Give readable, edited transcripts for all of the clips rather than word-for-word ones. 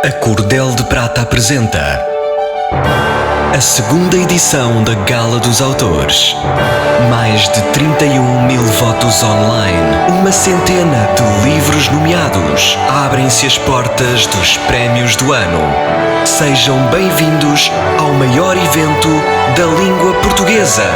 A Cordel de Prata apresenta a segunda edição da Gala dos Autores. Mais de 31 mil votos online, uma centena de livros nomeados. Abrem-se as portas dos prémios do ano. Sejam bem-vindos ao maior evento da língua portuguesa.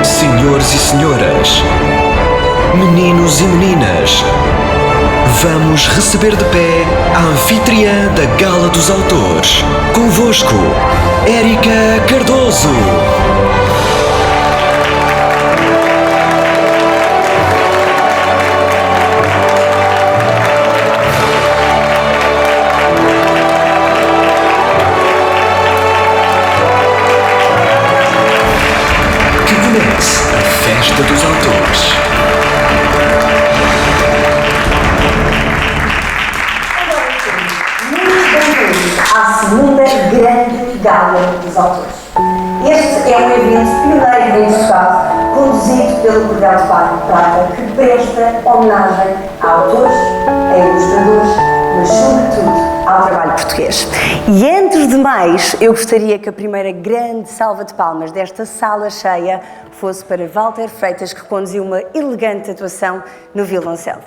Senhores e senhoras, meninos e meninas, vamos receber de pé a anfitriã da Gala dos Autores. Convosco, Érica Cardoso. Festa dos Autores. Muito bem-vindos à segunda grande Gala dos Autores. Este é um evento pioneiro em Portugal, conduzido pelo Cordel de Prata, que presta homenagem a autores, a ilustradores, mas sobretudo ao trabalho português. E antes de mais, eu gostaria que a primeira grande salva de palmas desta sala cheia fosse para Walter Freitas, que conduziu uma elegante atuação no violoncelo.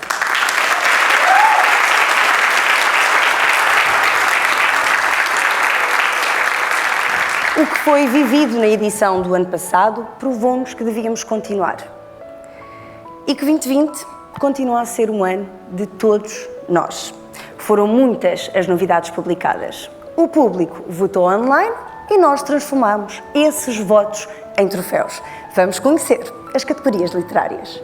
O que foi vivido na edição do ano passado provou-nos que devíamos continuar. E que 2020 continua a ser um ano de todos nós. Foram muitas as novidades publicadas. O público votou online e nós transformamos esses votos em troféus. Vamos conhecer as categorias literárias.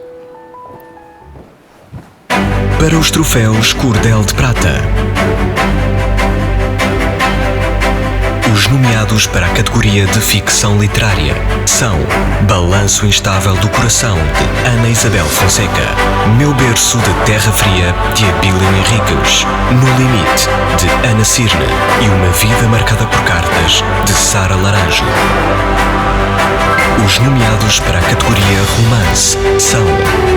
Para os troféus Cordel de Prata, os nomeados para a categoria de ficção literária são Balanço Instável do Coração, de Ana Isabel Fonseca, Meu Berço de Terra Fria, de Abílio Henriques, No Limite, de Ana Cirne e Uma Vida Marcada por Cartas, de Sara Laranjo. Os nomeados para a categoria Romance são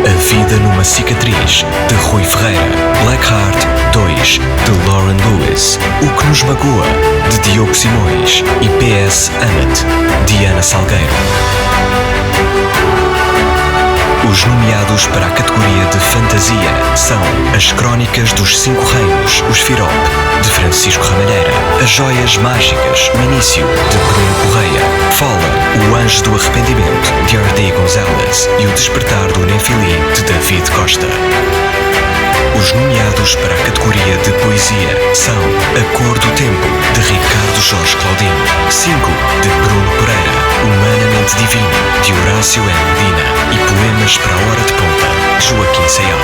A Vida numa Cicatriz, de Rui Ferreira, Blackheart 2, de Lauren Lewis, O que nos magoa, de Diogo Simões e P.S. Annette, de Ana Salgueiro. Os nomeados para a categoria de Fantasia são As Crónicas dos Cinco Reinos, Os Firop, de Francisco Ramalheira, As Joias Mágicas, O Início, de Bruno Correia, Fallen, O Anjo do Arrependimento, de R.D. Gonzalez e O Despertar do Nefilim, de David Costa. Os nomeados para a categoria de Poesia são A Cor do Tempo, de Ricardo Jorge Claudino, 5, de Bruno Pereira, Humanamente Divino, de Horácio M. Medina e Poemas para a Hora de Ponta, de Joaquim Sayal.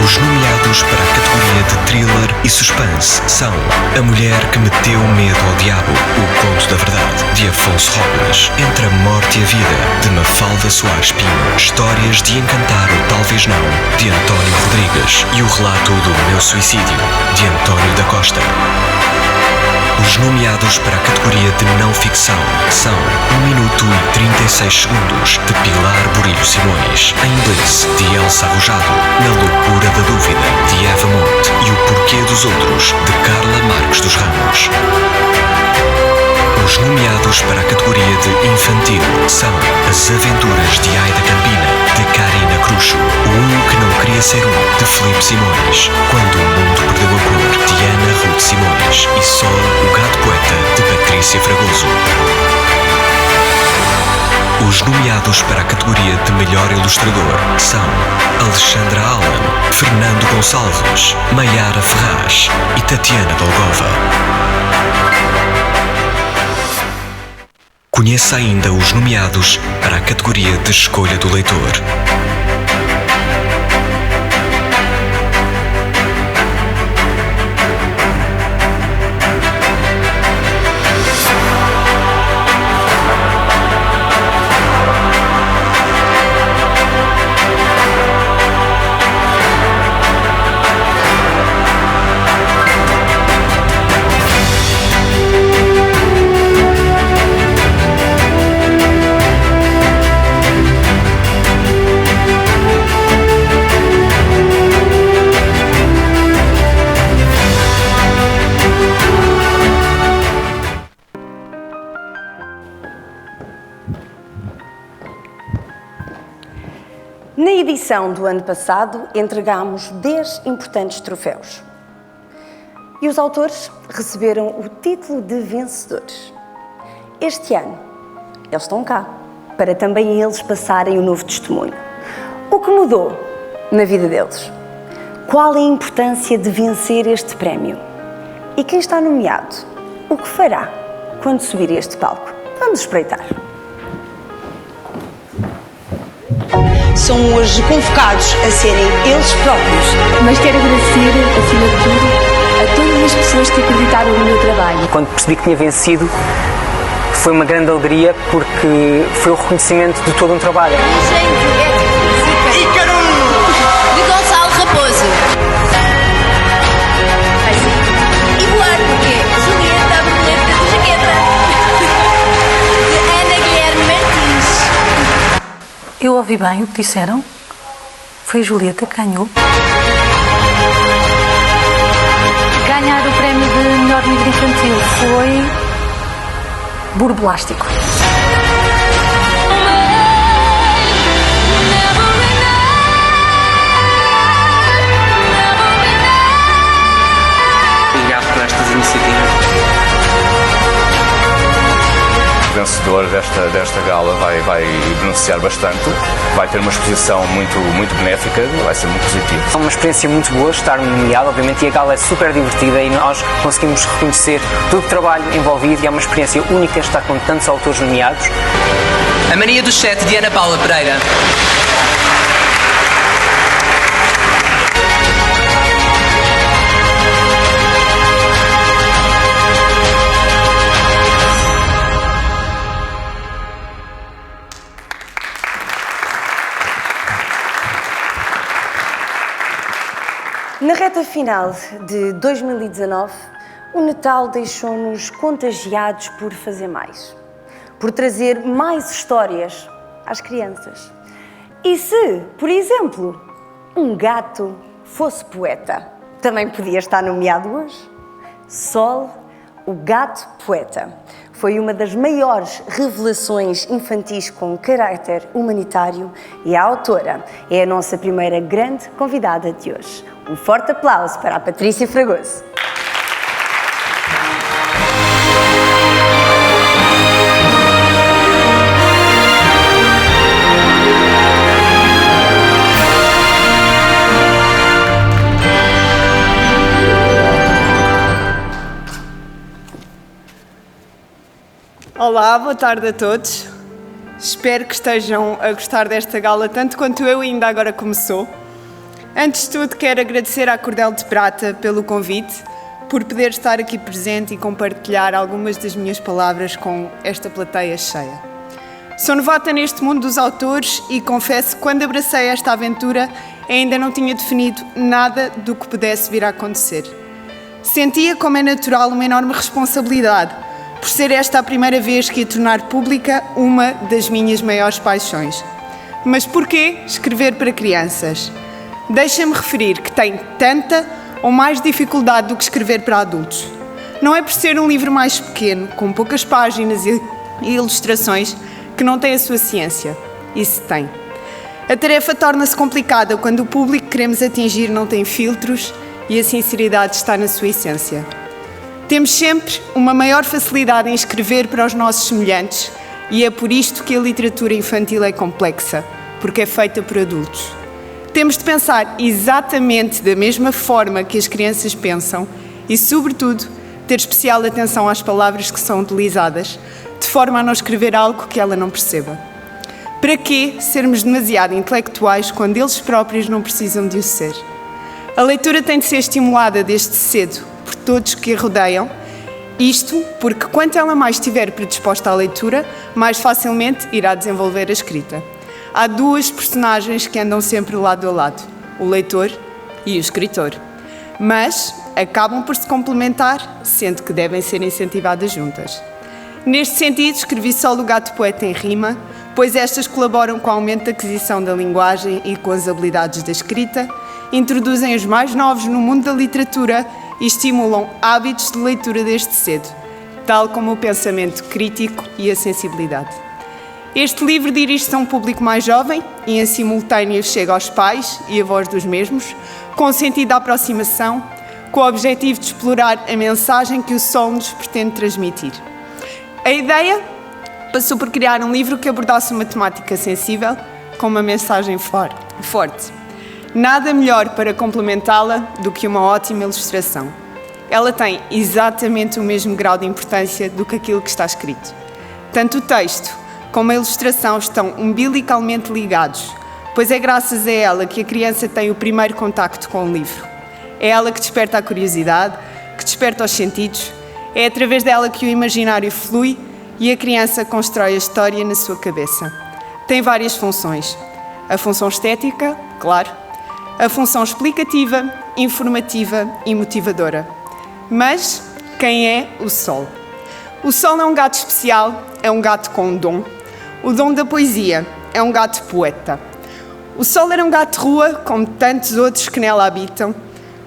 Os nomeados para a categoria de Thriller e Suspense são A Mulher que Meteu Medo ao Diabo, O Conto da Verdade, de Afonso Robles, Entre a Morte e a Vida, de Mafalda Soares Pinho, Histórias de Encantar ou Talvez Não, de António Rodrigues e O Relato do Meu Suicídio, de António da Costa. Os nomeados para a categoria de não ficção são 1 minuto e 36 segundos, de Pilar Burilho Simões, Em Bliss, de Elsa Arrojado, Na Loucura da Dúvida, de Eva Monte e O Porquê dos Outros, de Carla Marques dos Ramos. Os nomeados para a categoria de infantil são As Aventuras de Aida Campina, de Karina Cruxo, O que Não Queria Ser de Filipe Simões, Quando o Mundo Perdeu a Cor, de Ana Ruth Simões e Sol, o Gato Poeta, de Patrícia Fragoso. Os nomeados para a categoria de melhor ilustrador são Alexandra Allan, Fernando Gonçalves, Maiara Ferraz e Tatiana Dolgova. Conheça ainda os nomeados para a categoria de escolha do leitor. Na edição do ano passado, entregámos 10 importantes troféus. E os autores receberam o título de vencedores. Este ano, eles estão cá, para também eles passarem o novo testemunho. O que mudou na vida deles? Qual é a importância de vencer este prémio? E quem está nomeado? O que fará quando subir a este palco? Vamos espreitar. São hoje convocados a serem eles próprios. Mas quero agradecer, acima de tudo, a todas as pessoas que acreditaram no meu trabalho. Quando percebi que tinha vencido, foi uma grande alegria porque foi o reconhecimento de todo um trabalho. Ícaro! De Gonçalo Raposo. E voar porque Julieta Borboleta de Jaqueta. De Ana Guilherme Martins. Eu ouvi bem o que disseram? Foi a Julieta que ganhou. Ganhar o prémio de melhor livro infantil foi Burbulástico. Obrigado por estas iniciativas. O vencedor desta gala vai beneficiar bastante, vai ter uma exposição muito benéfica, vai ser muito positivo. É uma experiência muito boa estar nomeado, obviamente, e a gala é super divertida e nós conseguimos reconhecer todo o trabalho envolvido e é uma experiência única estar com tantos autores nomeados. A Maria dos Sete, de Ana Paula Pereira. Na reta final de 2019, o Natal deixou-nos contagiados por fazer mais, por trazer mais histórias às crianças. E se, por exemplo, um gato fosse poeta, também podia estar nomeado hoje? Sol, o gato poeta. Foi uma das maiores revelações infantis com caráter humanitário e a autora é a nossa primeira grande convidada de hoje. Um forte aplauso para a Patrícia Fragoso. Olá, boa tarde a todos. Espero que estejam a gostar desta gala tanto quanto eu ainda agora começou. Antes de tudo, quero agradecer à Cordel de Prata pelo convite, por poder estar aqui presente e compartilhar algumas das minhas palavras com esta plateia cheia. Sou novata neste mundo dos autores e confesso que quando abracei esta aventura ainda não tinha definido nada do que pudesse vir a acontecer. Sentia, como é natural, uma enorme responsabilidade por ser esta a primeira vez que ia tornar pública uma das minhas maiores paixões. Mas porquê escrever para crianças? Deixa-me referir que tem tanta ou mais dificuldade do que escrever para adultos. Não é por ser um livro mais pequeno, com poucas páginas e ilustrações, que não tem a sua ciência. Isso tem. A tarefa torna-se complicada quando o público que queremos atingir não tem filtros e a sinceridade está na sua essência. Temos sempre uma maior facilidade em escrever para os nossos semelhantes E é por isto que a literatura infantil é complexa, porque é feita por adultos. Temos de pensar exatamente da mesma forma que as crianças pensam e, sobretudo, ter especial atenção às palavras que são utilizadas, de forma a não escrever algo que ela não perceba. Para quê sermos demasiado intelectuais quando eles próprios não precisam de o ser? A leitura tem de ser estimulada desde cedo por todos que a rodeiam, isto porque quanto ela mais estiver predisposta à leitura, mais facilmente irá desenvolver a escrita. Há duas personagens que andam sempre lado a lado, o leitor e o escritor. Mas acabam por se complementar, sendo que devem ser incentivadas juntas. Neste sentido, escrevi só o Gato Poeta em rima, pois estas colaboram com o aumento da aquisição da linguagem e com as habilidades da escrita, introduzem os mais novos no mundo da literatura e estimulam hábitos de leitura desde cedo, tal como o pensamento crítico e a sensibilidade. Este livro dirige-se a um público mais jovem e, em simultâneo, chega aos pais e avós dos mesmos, com o sentido de aproximação, com o objetivo de explorar a mensagem que o Sol nos pretende transmitir. A ideia passou por criar um livro que abordasse uma temática sensível com uma mensagem forte. Nada melhor para complementá-la do que uma ótima ilustração. Ela tem exatamente o mesmo grau de importância do que aquilo que está escrito. Tanto o texto como a ilustração estão umbilicalmente ligados, pois é graças a ela que a criança tem o primeiro contacto com o livro. É ela que desperta a curiosidade, que desperta os sentidos, é através dela que o imaginário flui e a criança constrói a história na sua cabeça. Tem várias funções. A função estética, claro, a função explicativa, informativa e motivadora. Mas quem é o Sol? O Sol é um gato especial, é um gato com um dom. O dom da poesia, é um gato poeta. O Sol era um gato de rua, como tantos outros que nela habitam.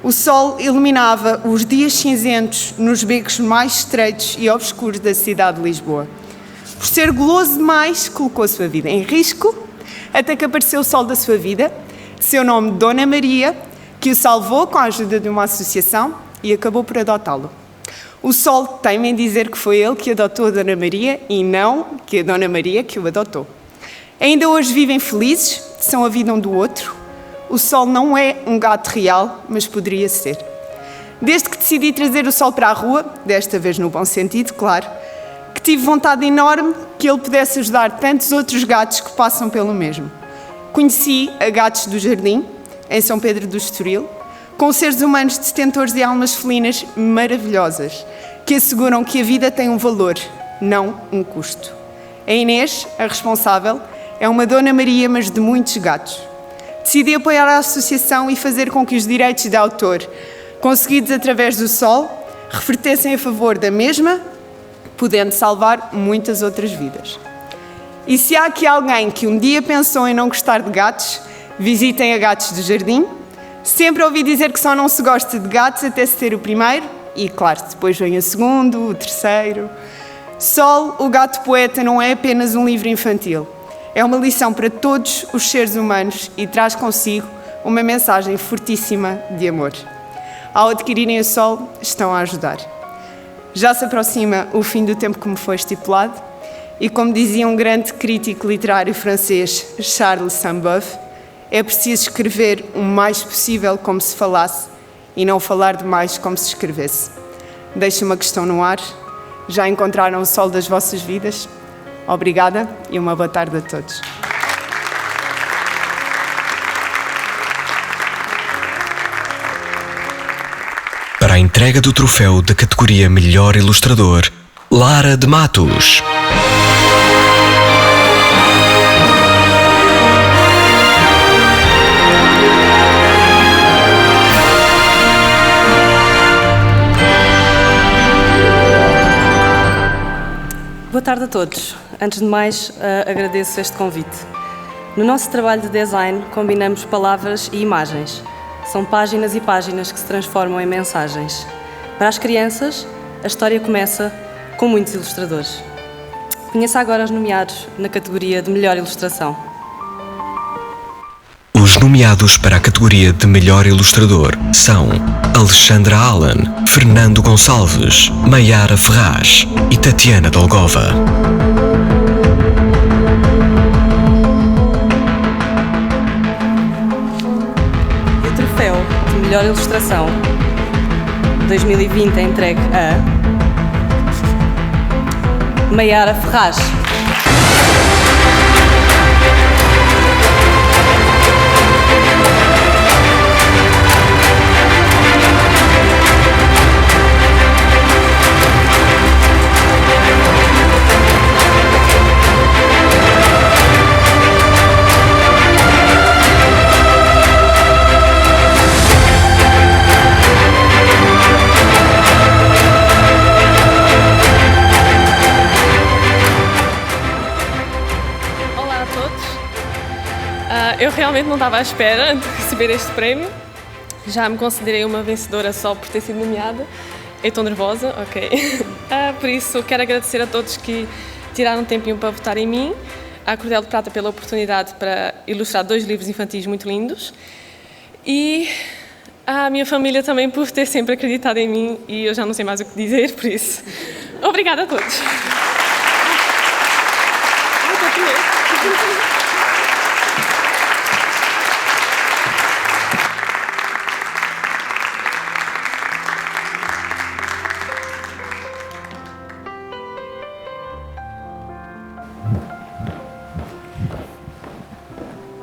O Sol iluminava os dias cinzentos nos becos mais estreitos e obscuros da cidade de Lisboa. Por ser guloso demais, colocou a sua vida em risco, até que apareceu o Sol da sua vida, seu nome Dona Maria, que o salvou com a ajuda de uma associação e acabou por adotá-lo. O Sol teima em dizer que foi ele que adotou a Dona Maria e não que a Dona Maria que o adotou. Ainda hoje vivem felizes, são a vida um do outro. O Sol não é um gato real, mas poderia ser. Desde que decidi trazer o Sol para a rua, desta vez no bom sentido, claro, que tive vontade enorme que ele pudesse ajudar tantos outros gatos que passam pelo mesmo. Conheci a Gatos do Jardim, em São Pedro do Estoril, com seres humanos detentores de almas felinas maravilhosas, que asseguram que a vida tem um valor, não um custo. A Inês, a responsável, é uma Dona Maria, mas de muitos gatos. Decidi apoiar a associação e fazer com que os direitos de autor, conseguidos através do Sol, revertessem a favor da mesma, podendo salvar muitas outras vidas. E se há aqui alguém que um dia pensou em não gostar de gatos, visitem a Gatos do Jardim. Sempre ouvi dizer que só não se gosta de gatos até se ter o primeiro, e claro, depois vem o segundo, o terceiro. Sol, o Gato Poeta, não é apenas um livro infantil. É uma lição para todos os seres humanos e traz consigo uma mensagem fortíssima de amor. Ao adquirirem o Sol, estão a ajudar. Já se aproxima o fim do tempo que me foi estipulado e, como dizia um grande crítico literário francês, Charles Sainte-Beuve, é preciso escrever o mais possível como se falasse e não falar demais como se escrevesse. Deixo uma questão no ar. Já encontraram o Sol das vossas vidas? Obrigada e uma boa tarde a todos. Para a entrega do troféu da categoria Melhor Ilustrador, Lara de Matos. Boa tarde a todos. Antes de mais, agradeço este convite. No nosso trabalho de design, combinamos palavras e imagens. São páginas e páginas que se transformam em mensagens. Para as crianças, a história começa com muitos ilustradores. Conheça agora os nomeados na categoria de Melhor Ilustração. Os nomeados para a categoria de Melhor Ilustrador são Alexandra Allan, Fernando Gonçalves, Maiara Ferraz e Tatiana Dolgova. melhor ilustração 2020 é entregue a Maiara Ferraz. Eu realmente não estava à espera de receber este prémio. Já me considerei uma vencedora só por ter sido nomeada. Eu estou nervosa, ok. Por isso, quero agradecer a todos que tiraram um tempinho para votar em mim, à Cordel de Prata pela oportunidade para ilustrar 2 livros infantis muito lindos e à minha família também por ter sempre acreditado em mim e eu já não sei mais o que dizer, por isso, obrigada a todos.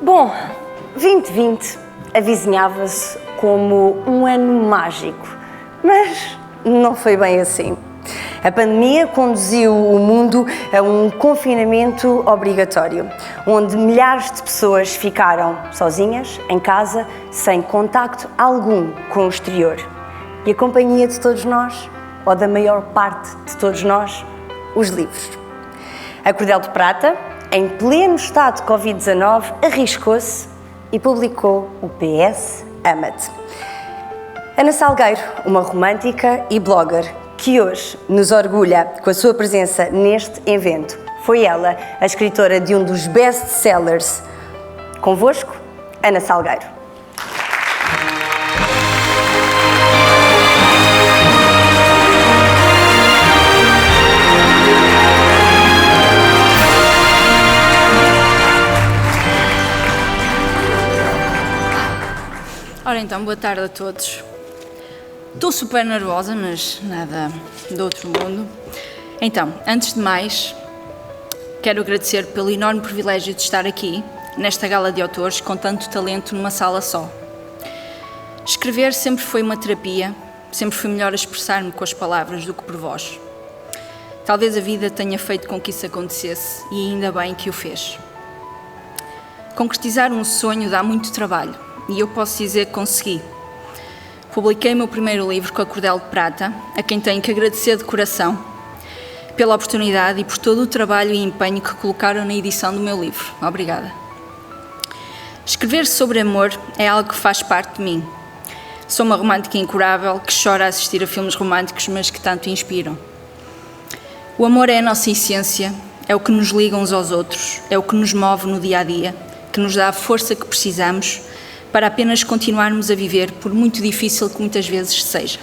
Bom, 2020 avizinhava-se como um ano mágico, mas não foi bem assim. A pandemia conduziu o mundo a um confinamento obrigatório, onde milhares de pessoas ficaram sozinhas, em casa, sem contacto algum com o exterior. E a companhia de todos nós, ou da maior parte de todos nós, os livros. A Cordel de Prata, em pleno estado de Covid-19, arriscou-se e publicou o PS Ama-te. Ana Salgueiro, uma romântica e blogger, que hoje nos orgulha com a sua presença neste evento. Foi ela a escritora de um dos best-sellers. Convosco, Ana Salgueiro. Ora então, boa tarde a todos. Estou super nervosa, mas nada do outro mundo. Então, antes de mais, quero agradecer pelo enorme privilégio de estar aqui, nesta gala de autores, com tanto talento numa sala só. Escrever sempre foi uma terapia, sempre foi melhor a expressar-me com as palavras do que por voz. Talvez a vida tenha feito com que isso acontecesse e ainda bem que o fez. Concretizar um sonho dá muito trabalho e eu posso dizer que consegui. Publiquei o meu primeiro livro com a Cordel de Prata, a quem tenho que agradecer de coração pela oportunidade e por todo o trabalho e empenho que colocaram na edição do meu livro. Obrigada. Escrever sobre amor é algo que faz parte de mim. Sou uma romântica incurável que chora a assistir a filmes românticos, mas que tanto inspiram. O amor é a nossa essência, é o que nos liga uns aos outros, é o que nos move no dia-a-dia, que nos dá a força que precisamos para apenas continuarmos a viver, por muito difícil que muitas vezes seja.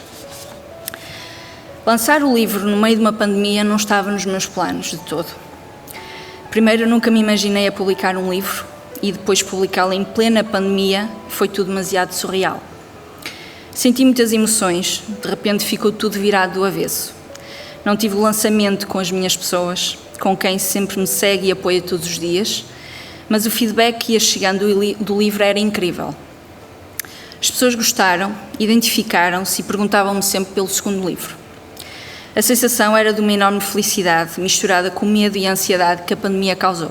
Lançar o livro no meio de uma pandemia não estava nos meus planos de todo. Primeiro, eu nunca me imaginei a publicar um livro e depois publicá-lo em plena pandemia foi tudo demasiado surreal. Senti muitas emoções, de repente ficou tudo virado do avesso. Não tive o lançamento com as minhas pessoas, com quem sempre me segue e apoia todos os dias, mas o feedback que ia chegando do livro era incrível. As pessoas gostaram, identificaram-se e perguntavam-me sempre pelo segundo livro. A sensação era de uma enorme felicidade, misturada com o medo e a ansiedade que a pandemia causou.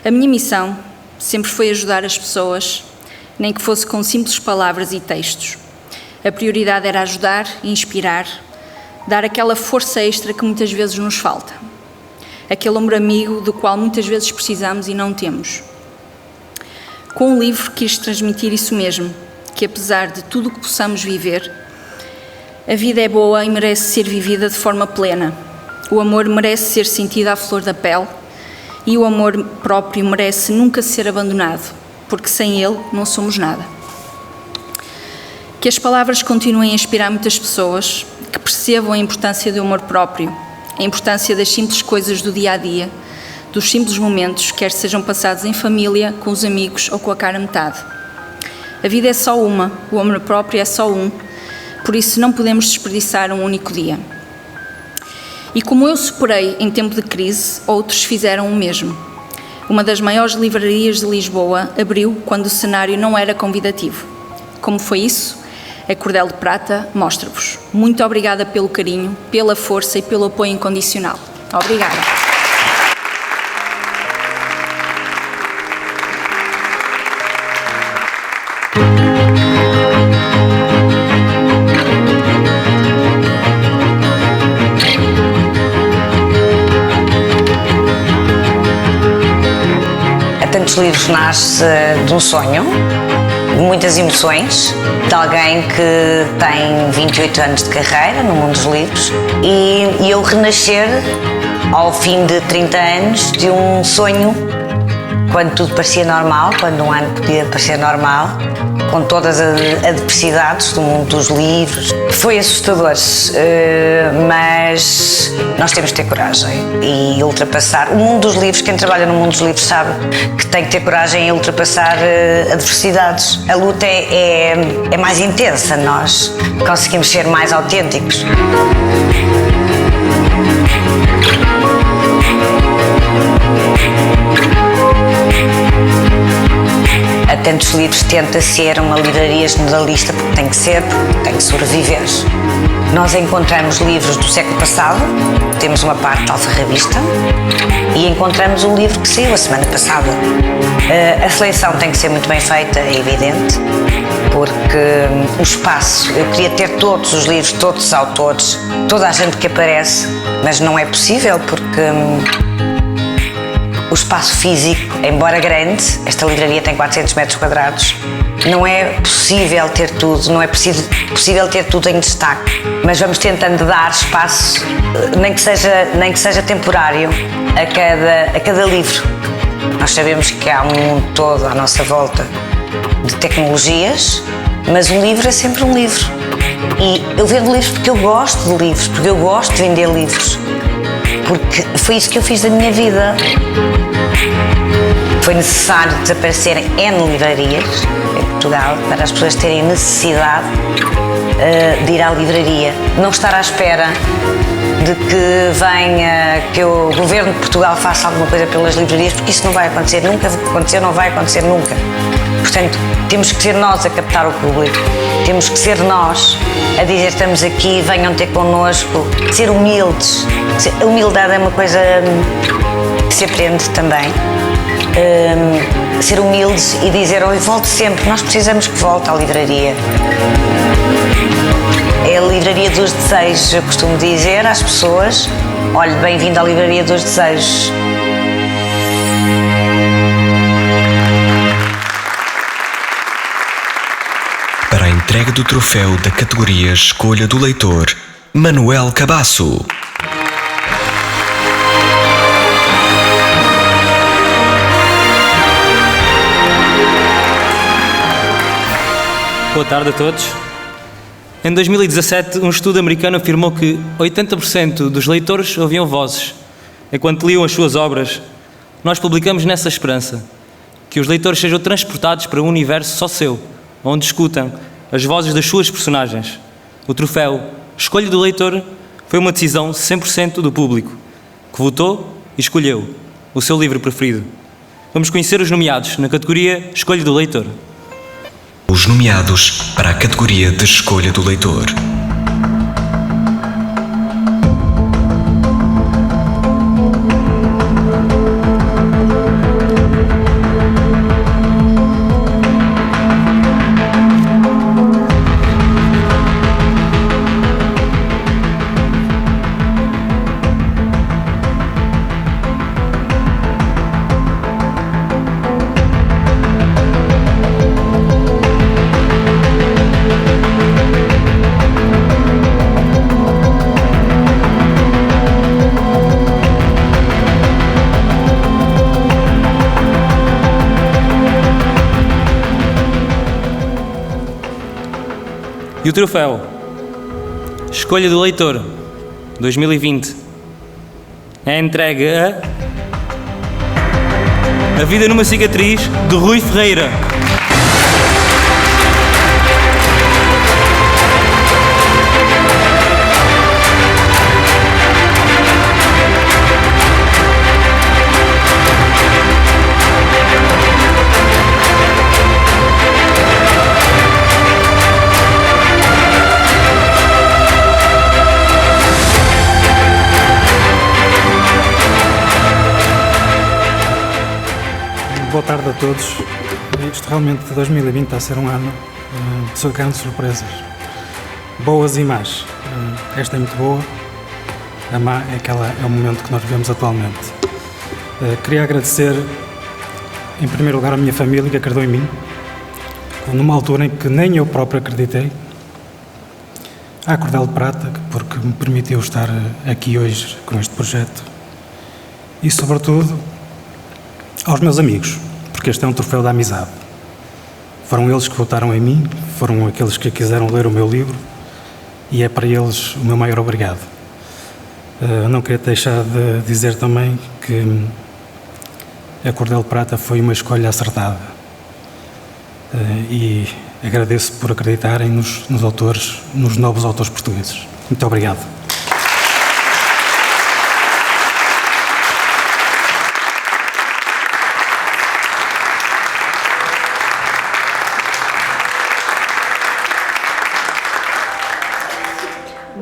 A minha missão sempre foi ajudar as pessoas, nem que fosse com simples palavras e textos. A prioridade era ajudar e inspirar, dar aquela força extra que muitas vezes nos falta. Aquele ombro amigo do qual muitas vezes precisamos e não temos. Com o livro quis transmitir isso mesmo, que apesar de tudo o que possamos viver, a vida é boa e merece ser vivida de forma plena. O amor merece ser sentido à flor da pele e o amor próprio merece nunca ser abandonado, porque sem ele não somos nada. Que as palavras continuem a inspirar muitas pessoas, que percebam a importância do amor próprio, a importância das simples coisas do dia-a-dia, dos simples momentos, quer sejam passados em família, com os amigos ou com a cara metade. A vida é só uma, o amor próprio é só um, por isso não podemos desperdiçar um único dia. E como eu superei em tempo de crise, outros fizeram o mesmo. Uma das maiores livrarias de Lisboa abriu quando o cenário não era convidativo. Como foi isso? A Cordel de Prata mostra-vos. Muito obrigada pelo carinho, pela força e pelo apoio incondicional. Obrigada. Tantos livros nasce de um sonho, de muitas emoções, de alguém que tem 28 anos de carreira no mundo dos livros e eu renascer ao fim de 30 anos de um sonho quando tudo parecia normal, quando um ano podia parecer normal, com todas as adversidades do mundo dos livros. Foi assustador, mas nós temos que ter coragem e ultrapassar. O mundo dos livros, quem trabalha no mundo dos livros sabe que tem que ter coragem em ultrapassar adversidades. A luta é mais intensa, nós conseguimos ser mais autênticos. A Tantos Livros tenta ser uma livraria generalista porque tem que sobreviver. Nós encontramos livros do século passado, temos uma parte alfarrabista e encontramos o livro que saiu a semana passada. A seleção tem que ser muito bem feita, é evidente, porque o espaço, eu queria ter todos os livros, todos os autores, toda a gente que aparece, mas não é possível porque o espaço físico, embora grande, esta livraria tem 400 metros quadrados, não é possível ter tudo, não é possível ter tudo em destaque, mas vamos tentando dar espaço, nem que seja temporário, a cada livro. Nós sabemos que há um mundo todo à nossa volta de tecnologias, mas um livro é sempre um livro. E eu vendo livros porque eu gosto de livros, porque eu gosto de vender livros. Porque foi isso que eu fiz da minha vida. Foi necessário desaparecerem N livrarias em Portugal para as pessoas terem necessidade de ir à livraria. Não estar à espera de que venha, que o Governo de Portugal faça alguma coisa pelas livrarias, porque isso não vai acontecer, nunca aconteceu, não vai acontecer nunca. Portanto, temos que ser nós a captar o público, temos que ser nós a dizer estamos aqui, venham ter connosco, ser humildes. A humildade é uma coisa que se aprende também. Ser humildes e dizer, olha, volte sempre, nós precisamos que volte à livraria. É a livraria dos desejos, eu costumo dizer às pessoas, olha, bem-vindo à livraria dos desejos. Para a entrega do troféu da categoria Escolha do Leitor, Manuel Cabasso. Boa tarde a todos. Em 2017, um estudo americano afirmou que 80% dos leitores ouviam vozes enquanto liam as suas obras. Nós publicamos nessa esperança, que os leitores sejam transportados para um universo só seu, onde escutam as vozes das suas personagens. O troféu Escolha do Leitor foi uma decisão 100% do público, que votou e escolheu o seu livro preferido. Vamos conhecer os nomeados na categoria Escolha do Leitor. Os nomeados para a categoria de Escolha do Leitor. E o troféu Escolha do Leitor 2020 é entregue a Vida numa Cicatriz, de Rui Ferreira. boa tarde a todos. Isto realmente, 2020 está a ser um ano de grandes surpresas. Boas e más. Esta é muito boa. A má é o momento que nós vivemos atualmente. Queria agradecer, em primeiro lugar, a minha família que acreditou em mim, numa altura em que nem eu próprio acreditei. À Cordel de Prata, porque me permitiu estar aqui hoje com este projeto. E, sobretudo, aos meus amigos, porque este é um troféu da amizade. Foram eles que votaram em mim, foram aqueles que quiseram ler o meu livro e é para eles o meu maior obrigado. Não queria deixar de dizer também que a Cordel de Prata foi uma escolha acertada e agradeço por acreditarem nos autores, nos novos autores portugueses. Muito obrigado.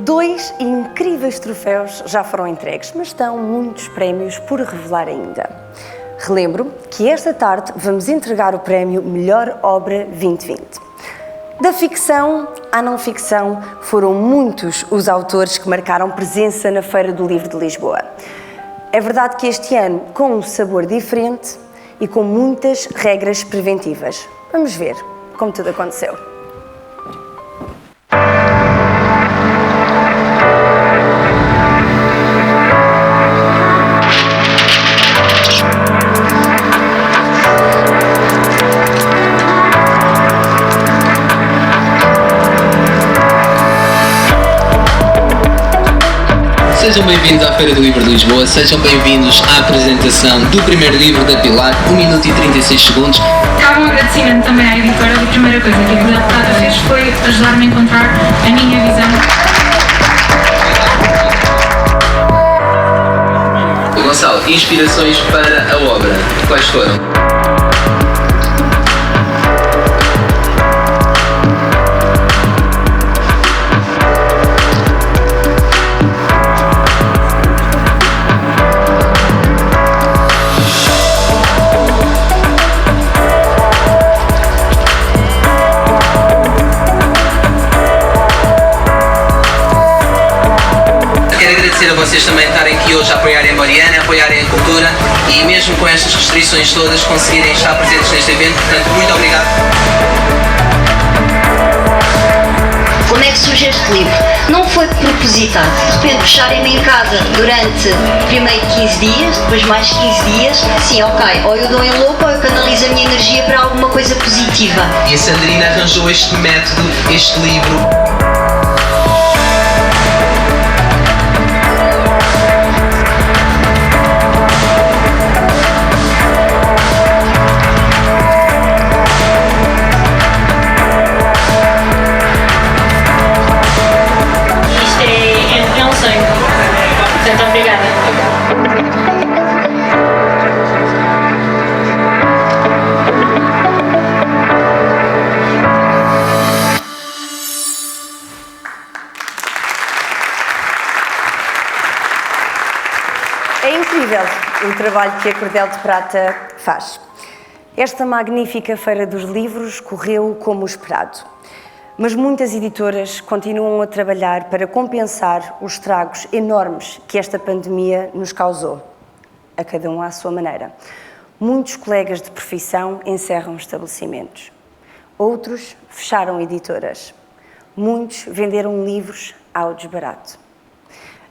Dois incríveis troféus já foram entregues, mas estão muitos prémios por revelar ainda. Relembro que esta tarde vamos entregar o prémio Melhor Obra 2020. Da ficção à não ficção, foram muitos os autores que marcaram presença na Feira do Livro de Lisboa. É verdade que este ano com um sabor diferente e com muitas regras preventivas. Vamos ver como tudo aconteceu. Sejam bem-vindos à Feira do Livro de Lisboa, sejam bem-vindos à apresentação do primeiro livro da Pilar, 1 minuto e 36 segundos. Cabe um agradecimento também à editora. A primeira coisa que a Cordel de Prata fez foi ajudar-me a encontrar a minha visão. Gonçalo, inspirações para a obra, quais foram? A vocês também estarem aqui hoje a apoiarem a Mariana, a apoiarem a cultura e mesmo com estas restrições todas conseguirem estar presentes neste evento, portanto muito obrigado. Como é que surge este livro? Não foi propositado. De repente fecharem-me em casa durante primeiro 15 dias, depois mais 15 dias. Sim, ok, ou eu dou em louco ou eu canalizo a minha energia para alguma coisa positiva. E a Sandrina arranjou este método, este livro. Muito obrigada. É incrível o trabalho que a Cordel de Prata faz. Esta magnífica Feira dos Livros correu como esperado. Mas muitas editoras continuam a trabalhar para compensar os estragos enormes que esta pandemia nos causou, a cada um à sua maneira. Muitos colegas de profissão encerram estabelecimentos. Outros fecharam editoras. Muitos venderam livros ao desbarato.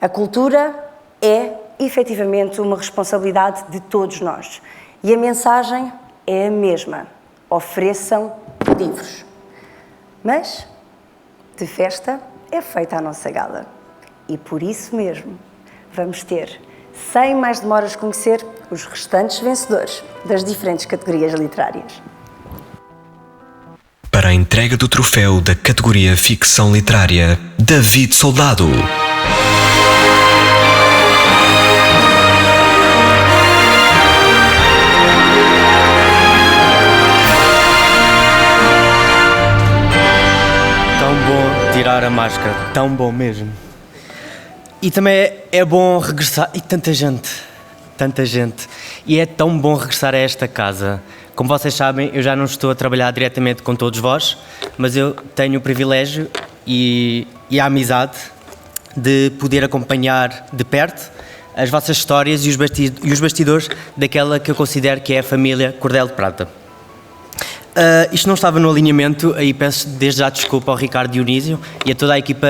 A cultura é, efetivamente, uma responsabilidade de todos nós. E a mensagem é a mesma. Ofereçam livros. Mas, de festa, é feita a nossa gala. E por isso mesmo, vamos ter, sem mais demoras, conhecer os restantes vencedores das diferentes categorias literárias. Para a entrega do troféu da categoria Ficção Literária, David Soldado. Tirar a máscara, tão bom mesmo. E também é bom regressar, e tanta gente. e é tão bom regressar a esta casa. Como vocês sabem, eu já não estou a trabalhar diretamente com todos vós, mas eu tenho o privilégio e a amizade de poder acompanhar de perto as vossas histórias e os bastidores daquela que eu considero que é a família Cordel de Prata. Isto não estava no alinhamento, aí peço desde já desculpa ao Ricardo Dionísio e a toda a equipa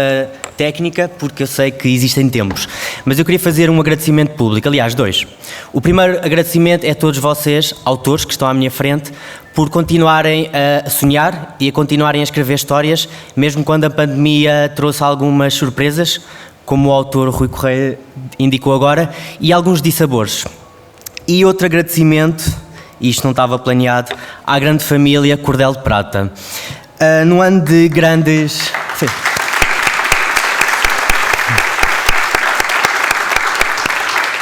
técnica, porque eu sei que existem tempos. Mas eu queria fazer um agradecimento público, aliás, 2. O primeiro agradecimento é a todos vocês, autores que estão à minha frente, por continuarem a sonhar e a continuarem a escrever histórias, mesmo quando a pandemia trouxe algumas surpresas, como o autor Rui Correia indicou agora, e alguns dissabores. E outro agradecimento, e isto não estava planeado, à grande família Cordel de Prata. No ano de grandes... Sim.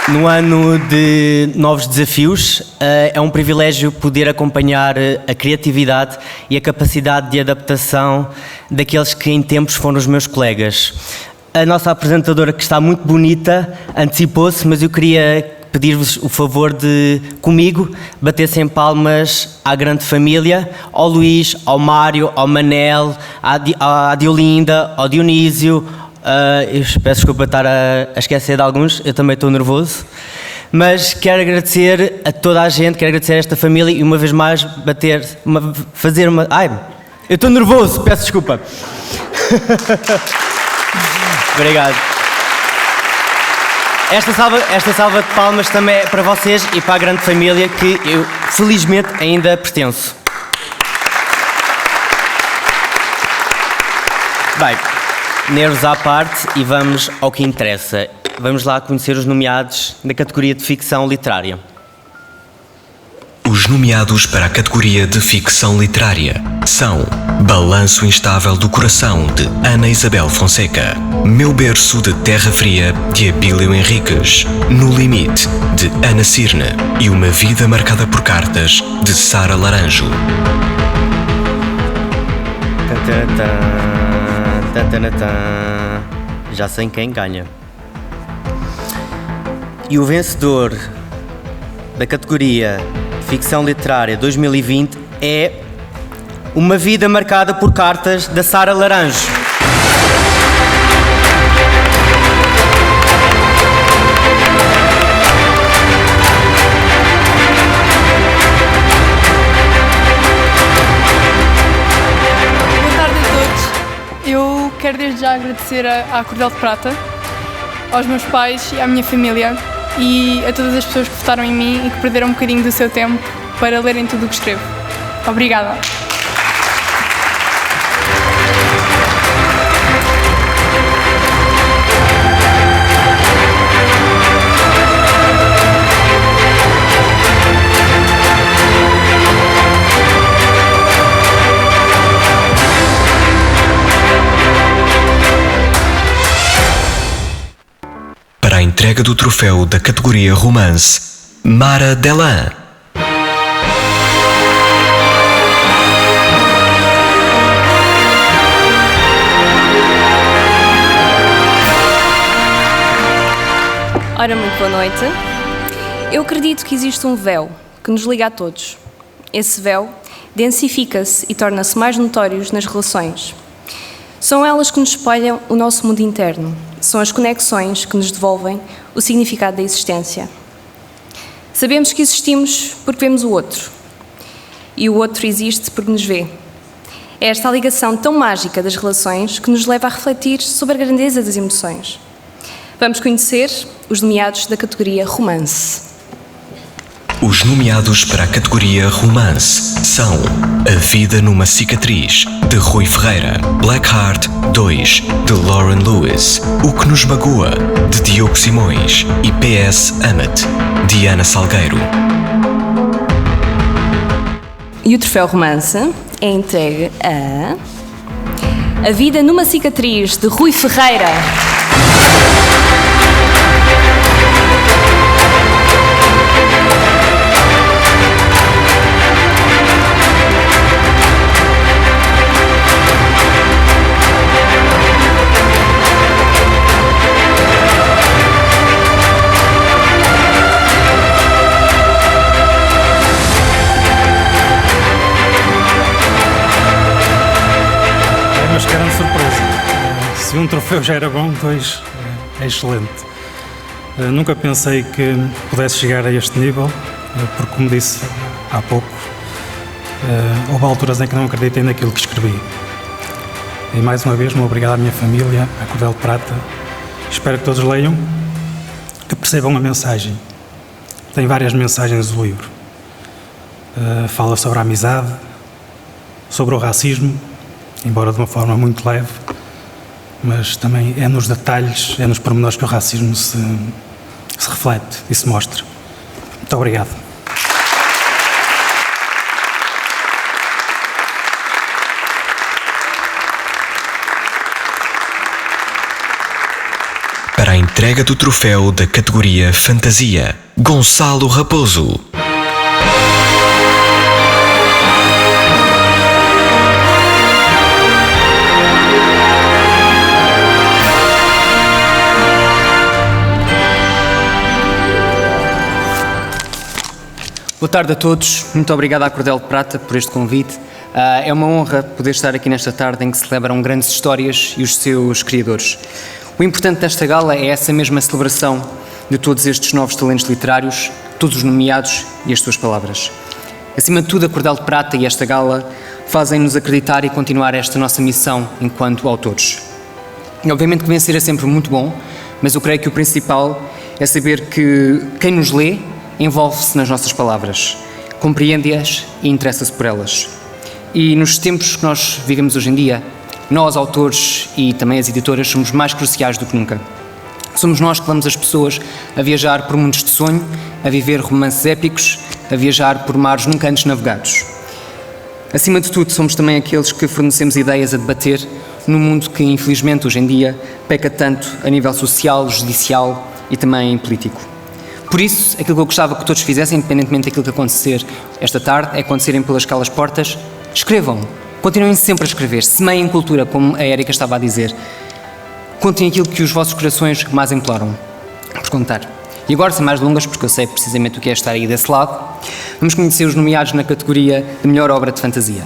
No ano de novos desafios, é um privilégio poder acompanhar a criatividade e a capacidade de adaptação daqueles que em tempos foram os meus colegas. A nossa apresentadora, que está muito bonita, antecipou-se, mas eu queria pedir-vos o favor de, comigo, batessem palmas à grande família, ao Luís, ao Mário, ao Manel, à Diolinda, ao Dionísio. Eu peço desculpa estar a esquecer de alguns, eu também estou nervoso. Mas quero agradecer a toda a gente, quero agradecer a esta família e uma vez mais fazer uma... Ai, eu estou nervoso, peço desculpa. Obrigado. Esta salva de palmas também é para vocês e para a grande família que eu, felizmente, ainda pertenço. Bem, nervos à parte e vamos ao que interessa. Vamos lá conhecer os nomeados da categoria de ficção literária. Os nomeados para a categoria de ficção literária são Balanço Instável do Coração, de Ana Isabel Fonseca, Meu Berço de Terra Fria, de Abílio Henriques, No Limite, de Ana Cirne e Uma Vida Marcada por Cartas, de Sara Laranjo. Já sei quem ganha. E o vencedor da categoria Ficção Literária 2020 é Uma Vida Marcada por Cartas, da Sara Laranjo. Boa tarde a todos. Eu quero desde já agradecer à Cordel de Prata, aos meus pais e à minha família e a todas as pessoas que votaram em mim e que perderam um bocadinho do seu tempo para lerem tudo o que escrevo. Obrigada. Para a entrega do troféu da categoria Romance, Mara Delan. Ora, muito boa noite. Eu acredito que existe um véu que nos liga a todos. Esse véu densifica-se e torna-se mais notórios nas relações. São elas que nos espelham o nosso mundo interno. São as conexões que nos devolvem o significado da existência. Sabemos que existimos porque vemos o outro. E o outro existe porque nos vê. É esta a ligação tão mágica das relações que nos leva a refletir sobre a grandeza das emoções. Vamos conhecer os nomeados da categoria Romance. Os nomeados para a categoria Romance são A Vida numa Cicatriz, de Rui Ferreira, Blackheart 2, de Lauren Lewis, O que nos magoa, de Diogo Simões e PS Amat, de Ana Salgueiro. E o troféu Romance é entregue a Vida numa Cicatriz, de Rui Ferreira. um troféu já era bom, 2 é excelente. Nunca pensei que pudesse chegar a este nível, porque, como disse há pouco, houve alturas em que não acreditei naquilo que escrevi. E mais uma vez, muito obrigado à minha família, à Cordel de Prata. Espero que todos leiam, que percebam a mensagem. Tem várias mensagens do livro. Fala sobre a amizade, sobre o racismo, embora de uma forma muito leve, mas também é nos detalhes, é nos pormenores que o racismo se reflete e se mostra. Muito obrigado. Para a entrega do troféu da categoria Fantasia, Gonçalo Raposo. Boa tarde a todos, muito obrigado à Cordel de Prata por este convite. É uma honra poder estar aqui nesta tarde em que celebram grandes histórias e os seus criadores. O importante desta gala é essa mesma celebração de todos estes novos talentos literários, todos os nomeados e as suas palavras. Acima de tudo, a Cordel de Prata e esta gala fazem-nos acreditar e continuar esta nossa missão enquanto autores. E obviamente que vencer é sempre muito bom, mas eu creio que o principal é saber que quem nos lê envolve-se nas nossas palavras, compreende-as e interessa-se por elas. E nos tempos que nós vivemos hoje em dia, nós, autores e também as editoras, somos mais cruciais do que nunca. Somos nós que levamos as pessoas a viajar por mundos de sonho, a viver romances épicos, a viajar por mares nunca antes navegados. Acima de tudo, somos também aqueles que fornecemos ideias a debater num mundo que, infelizmente, hoje em dia, peca tanto a nível social, judicial e também político. Por isso, aquilo que eu gostava que todos fizessem, independentemente daquilo que acontecer esta tarde, é acontecerem pelas calas portas, escrevam. Continuem sempre a escrever, semeiem cultura, como a Érica estava a dizer. Contem aquilo que os vossos corações mais imploram por contar. E agora, sem mais longas, porque eu sei precisamente o que é estar aí desse lado, vamos conhecer os nomeados na categoria de melhor obra de fantasia.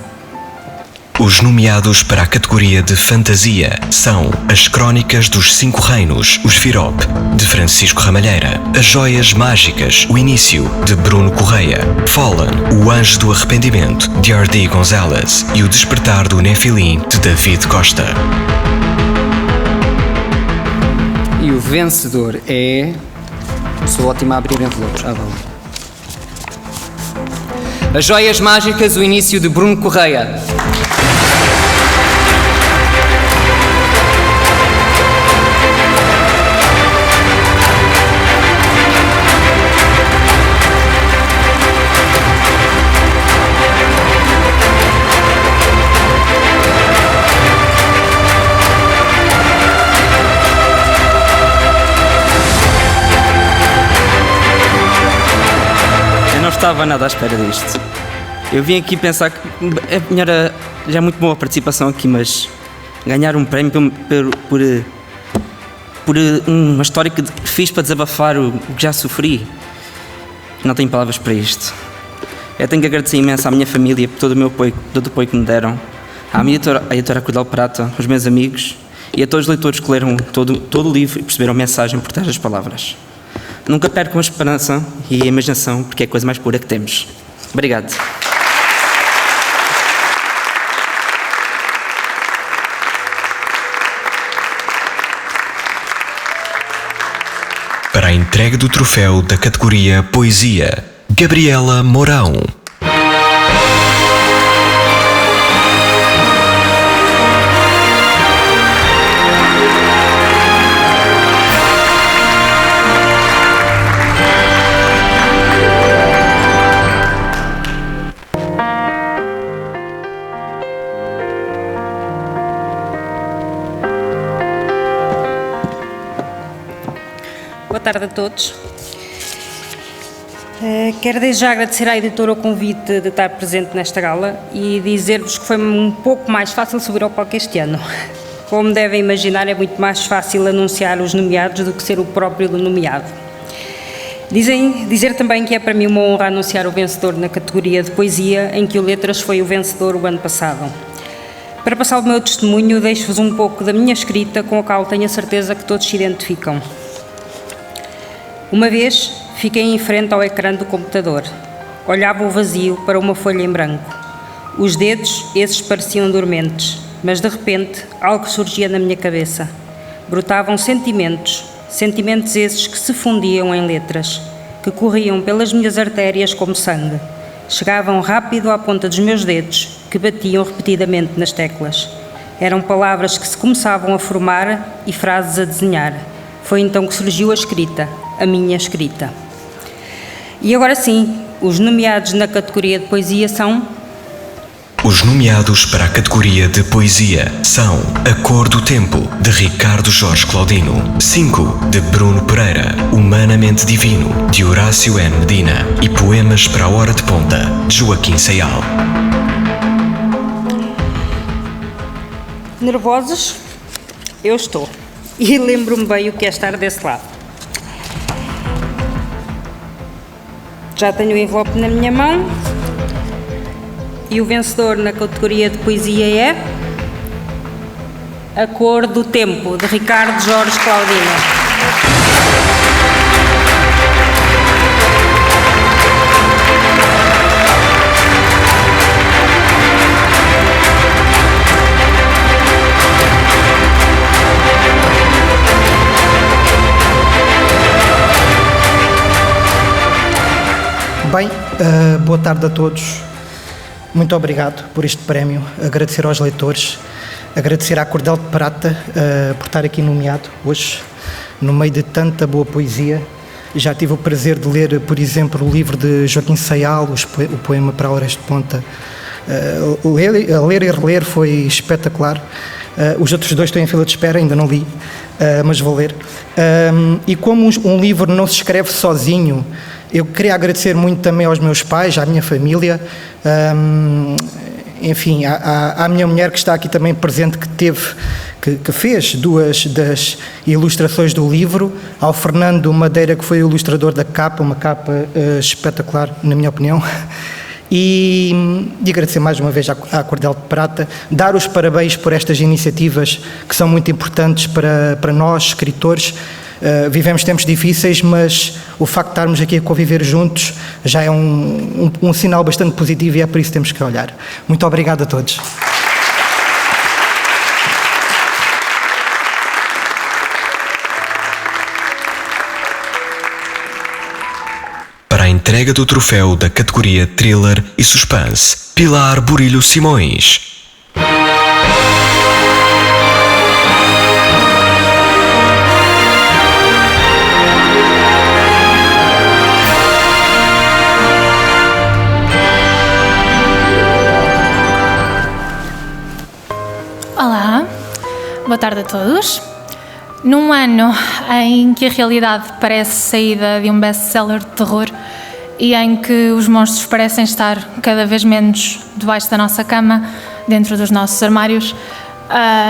Os nomeados para a categoria de fantasia são As Crónicas dos Cinco Reinos, Os Firop, de Francisco Ramalheira, As Joias Mágicas, O Início, de Bruno Correia, Fallen, O Anjo do Arrependimento, de R.D. Gonzalez e O Despertar do Nefilim, de David Costa. E o vencedor é... Sou ótima a abrir envelopes. As Joias Mágicas, O Início, de Bruno Correia. Não estava nada à espera disto. Eu vim aqui pensar que já é muito boa a participação aqui, mas ganhar um prémio por uma história que fiz para desabafar o que já sofri, não tenho palavras para isto. Eu tenho que agradecer imenso à minha família por todo o apoio que me deram, à minha editora Cordel de Prata, aos meus amigos e a todos os leitores que leram todo o livro e perceberam a mensagem por trás das palavras. Nunca percam a esperança e a imaginação, porque é a coisa mais pura que temos. Obrigado. Para a entrega do troféu da categoria Poesia, Gabriela Mourão. Boa tarde a todos. Quero desde já agradecer à editora o convite de estar presente nesta gala e dizer-vos que foi um pouco mais fácil subir ao palco este ano. Como devem imaginar, é muito mais fácil anunciar os nomeados do que ser o próprio nomeado. Dizer também que é para mim uma honra anunciar o vencedor na categoria de poesia, em que o Letras foi o vencedor o ano passado. Para passar o meu testemunho, deixo-vos um pouco da minha escrita, com a qual tenho a certeza que todos se identificam. Uma vez, fiquei em frente ao ecrã do computador. Olhava o vazio para uma folha em branco. Os dedos, esses pareciam dormentes, mas de repente, algo surgia na minha cabeça. Brotavam sentimentos esses que se fundiam em letras, que corriam pelas minhas artérias como sangue. Chegavam rápido à ponta dos meus dedos, que batiam repetidamente nas teclas. Eram palavras que se começavam a formar e frases a desenhar. Foi então que surgiu a escrita, a minha escrita. E agora sim, os nomeados na categoria de poesia são... Os nomeados para a categoria de poesia são A Cor do Tempo, de Ricardo Jorge Claudino, 5, de Bruno Pereira, Humanamente Divino, de Horácio N. Medina e Poemas para a Hora de Ponta, de Joaquim Sayal. Nervosos? Eu estou. E lembro-me bem o que é estar desse lado. Já tenho o envelope na minha mão. E o vencedor na categoria de poesia é A Cor do Tempo, de Ricardo Jorge Claudino. Bem, boa tarde a todos. Muito obrigado por este prémio, agradecer aos leitores, agradecer à Cordel de Prata por estar aqui nomeado hoje, no meio de tanta boa poesia. Já tive o prazer de ler, por exemplo, o livro de Joaquim Sayal, o poema para Horas de Ponta. Ler e reler foi espetacular. Os outros dois estão em fila de espera, ainda não li, mas vou ler. E como um livro não se escreve sozinho, eu queria agradecer muito também aos meus pais, à minha família, enfim, à minha mulher que está aqui também presente, que fez duas das ilustrações do livro, ao Fernando Madeira, que foi o ilustrador da capa, uma capa espetacular, na minha opinião. E agradecer mais uma vez à Cordel de Prata, dar os parabéns por estas iniciativas que são muito importantes para nós, escritores. Vivemos tempos difíceis, mas o facto de estarmos aqui a conviver juntos já é um sinal bastante positivo e é por isso que temos que olhar. Muito obrigado a todos. Para a entrega do troféu da categoria Thriller e Suspense, Pilar Burilho Simões. Olá, boa tarde a todos. Num ano em que a realidade parece saída de um best-seller de terror e em que os monstros parecem estar cada vez menos debaixo da nossa cama, dentro dos nossos armários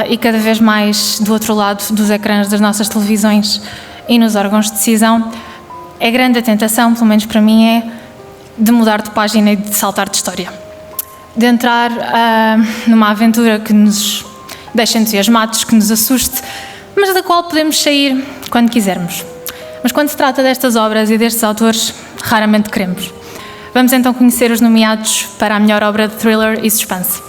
e cada vez mais do outro lado dos ecrãs das nossas televisões e nos órgãos de decisão, é grande a tentação, pelo menos para mim, é de mudar de página e de saltar de história. De entrar numa aventura que nos deixe entusiasmados, que nos assuste, mas da qual podemos sair quando quisermos. Mas quando se trata destas obras e destes autores, raramente queremos. Vamos então conhecer os nomeados para a melhor obra de thriller e suspense.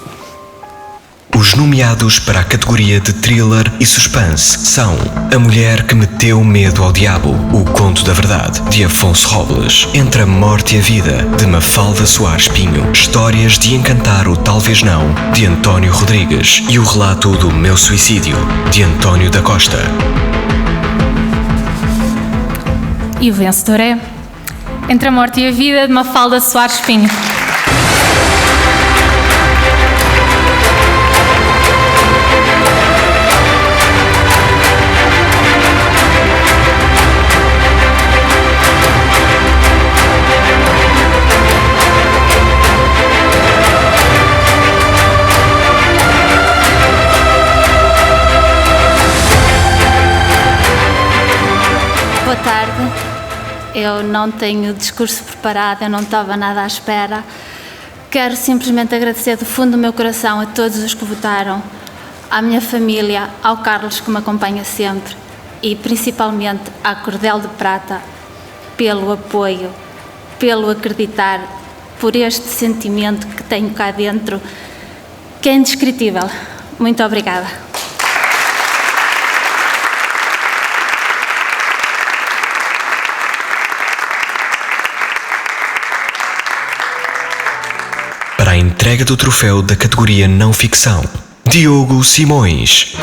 Os nomeados para a categoria de Thriller e Suspense são A Mulher que Meteu Medo ao Diabo, O Conto da Verdade, de Afonso Robles, Entre a Morte e a Vida, de Mafalda Soares Pinho, Histórias de Encantar o Talvez Não, de António Rodrigues e O Relato do Meu Suicídio, de António da Costa. E o vencedor é Entre a Morte e a Vida, de Mafalda Soares Pinho. Boa tarde. Eu não tenho discurso preparado, eu não estava nada à espera. Quero simplesmente agradecer do fundo do meu coração a todos os que votaram, à minha família, ao Carlos que me acompanha sempre e principalmente à Cordel de Prata pelo apoio, pelo acreditar, por este sentimento que tenho cá dentro, que é indescritível. Muito obrigada. Para a entrega do troféu da categoria Não Ficção, Diogo Simões.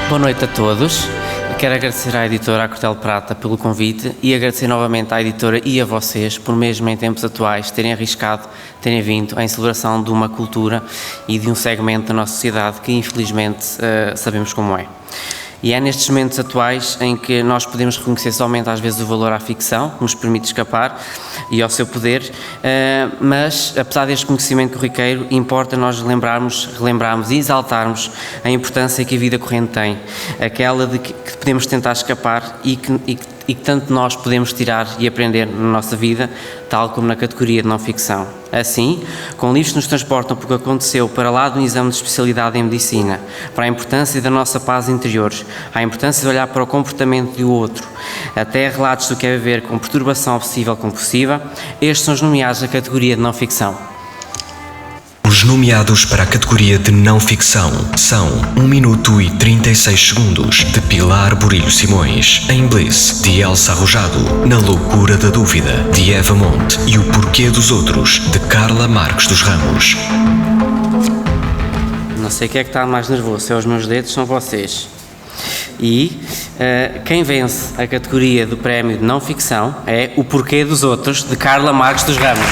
Boa noite a todos. Quero agradecer à editora Cordel de Prata pelo convite e agradecer novamente à editora e a vocês por, mesmo em tempos atuais, terem arriscado, terem vindo em celebração de uma cultura e de um segmento da nossa sociedade que, infelizmente, sabemos como é. E é nestes momentos atuais em que nós podemos reconhecer somente às vezes o valor à ficção, que nos permite escapar e ao seu poder, mas apesar deste conhecimento corriqueiro, importa nós relembrarmos e exaltarmos a importância que a vida corrente tem, aquela de que podemos tentar escapar e que tanto nós podemos tirar e aprender na nossa vida, tal como na categoria de não ficção. Assim, com livros que nos transportam para o que aconteceu para lá de um exame de especialidade em medicina, para a importância da nossa paz interior, a importância de olhar para o comportamento do outro, até relatos do que é viver com perturbação obsessiva ou compulsiva, estes são os nomeados da categoria de não ficção. Os nomeados para a categoria de não ficção são 1 minuto e 36 segundos de Pilar Burilho Simões, Em Bliss, de Elsa Arrojado, Na Loucura da Dúvida, de Eva Monte e O Porquê dos Outros, de Carla Marques dos Ramos. Não sei quem é que está mais nervoso, se é os meus dedos, são vocês. E quem vence a categoria do prémio de não ficção é O Porquê dos Outros, de Carla Marques dos Ramos.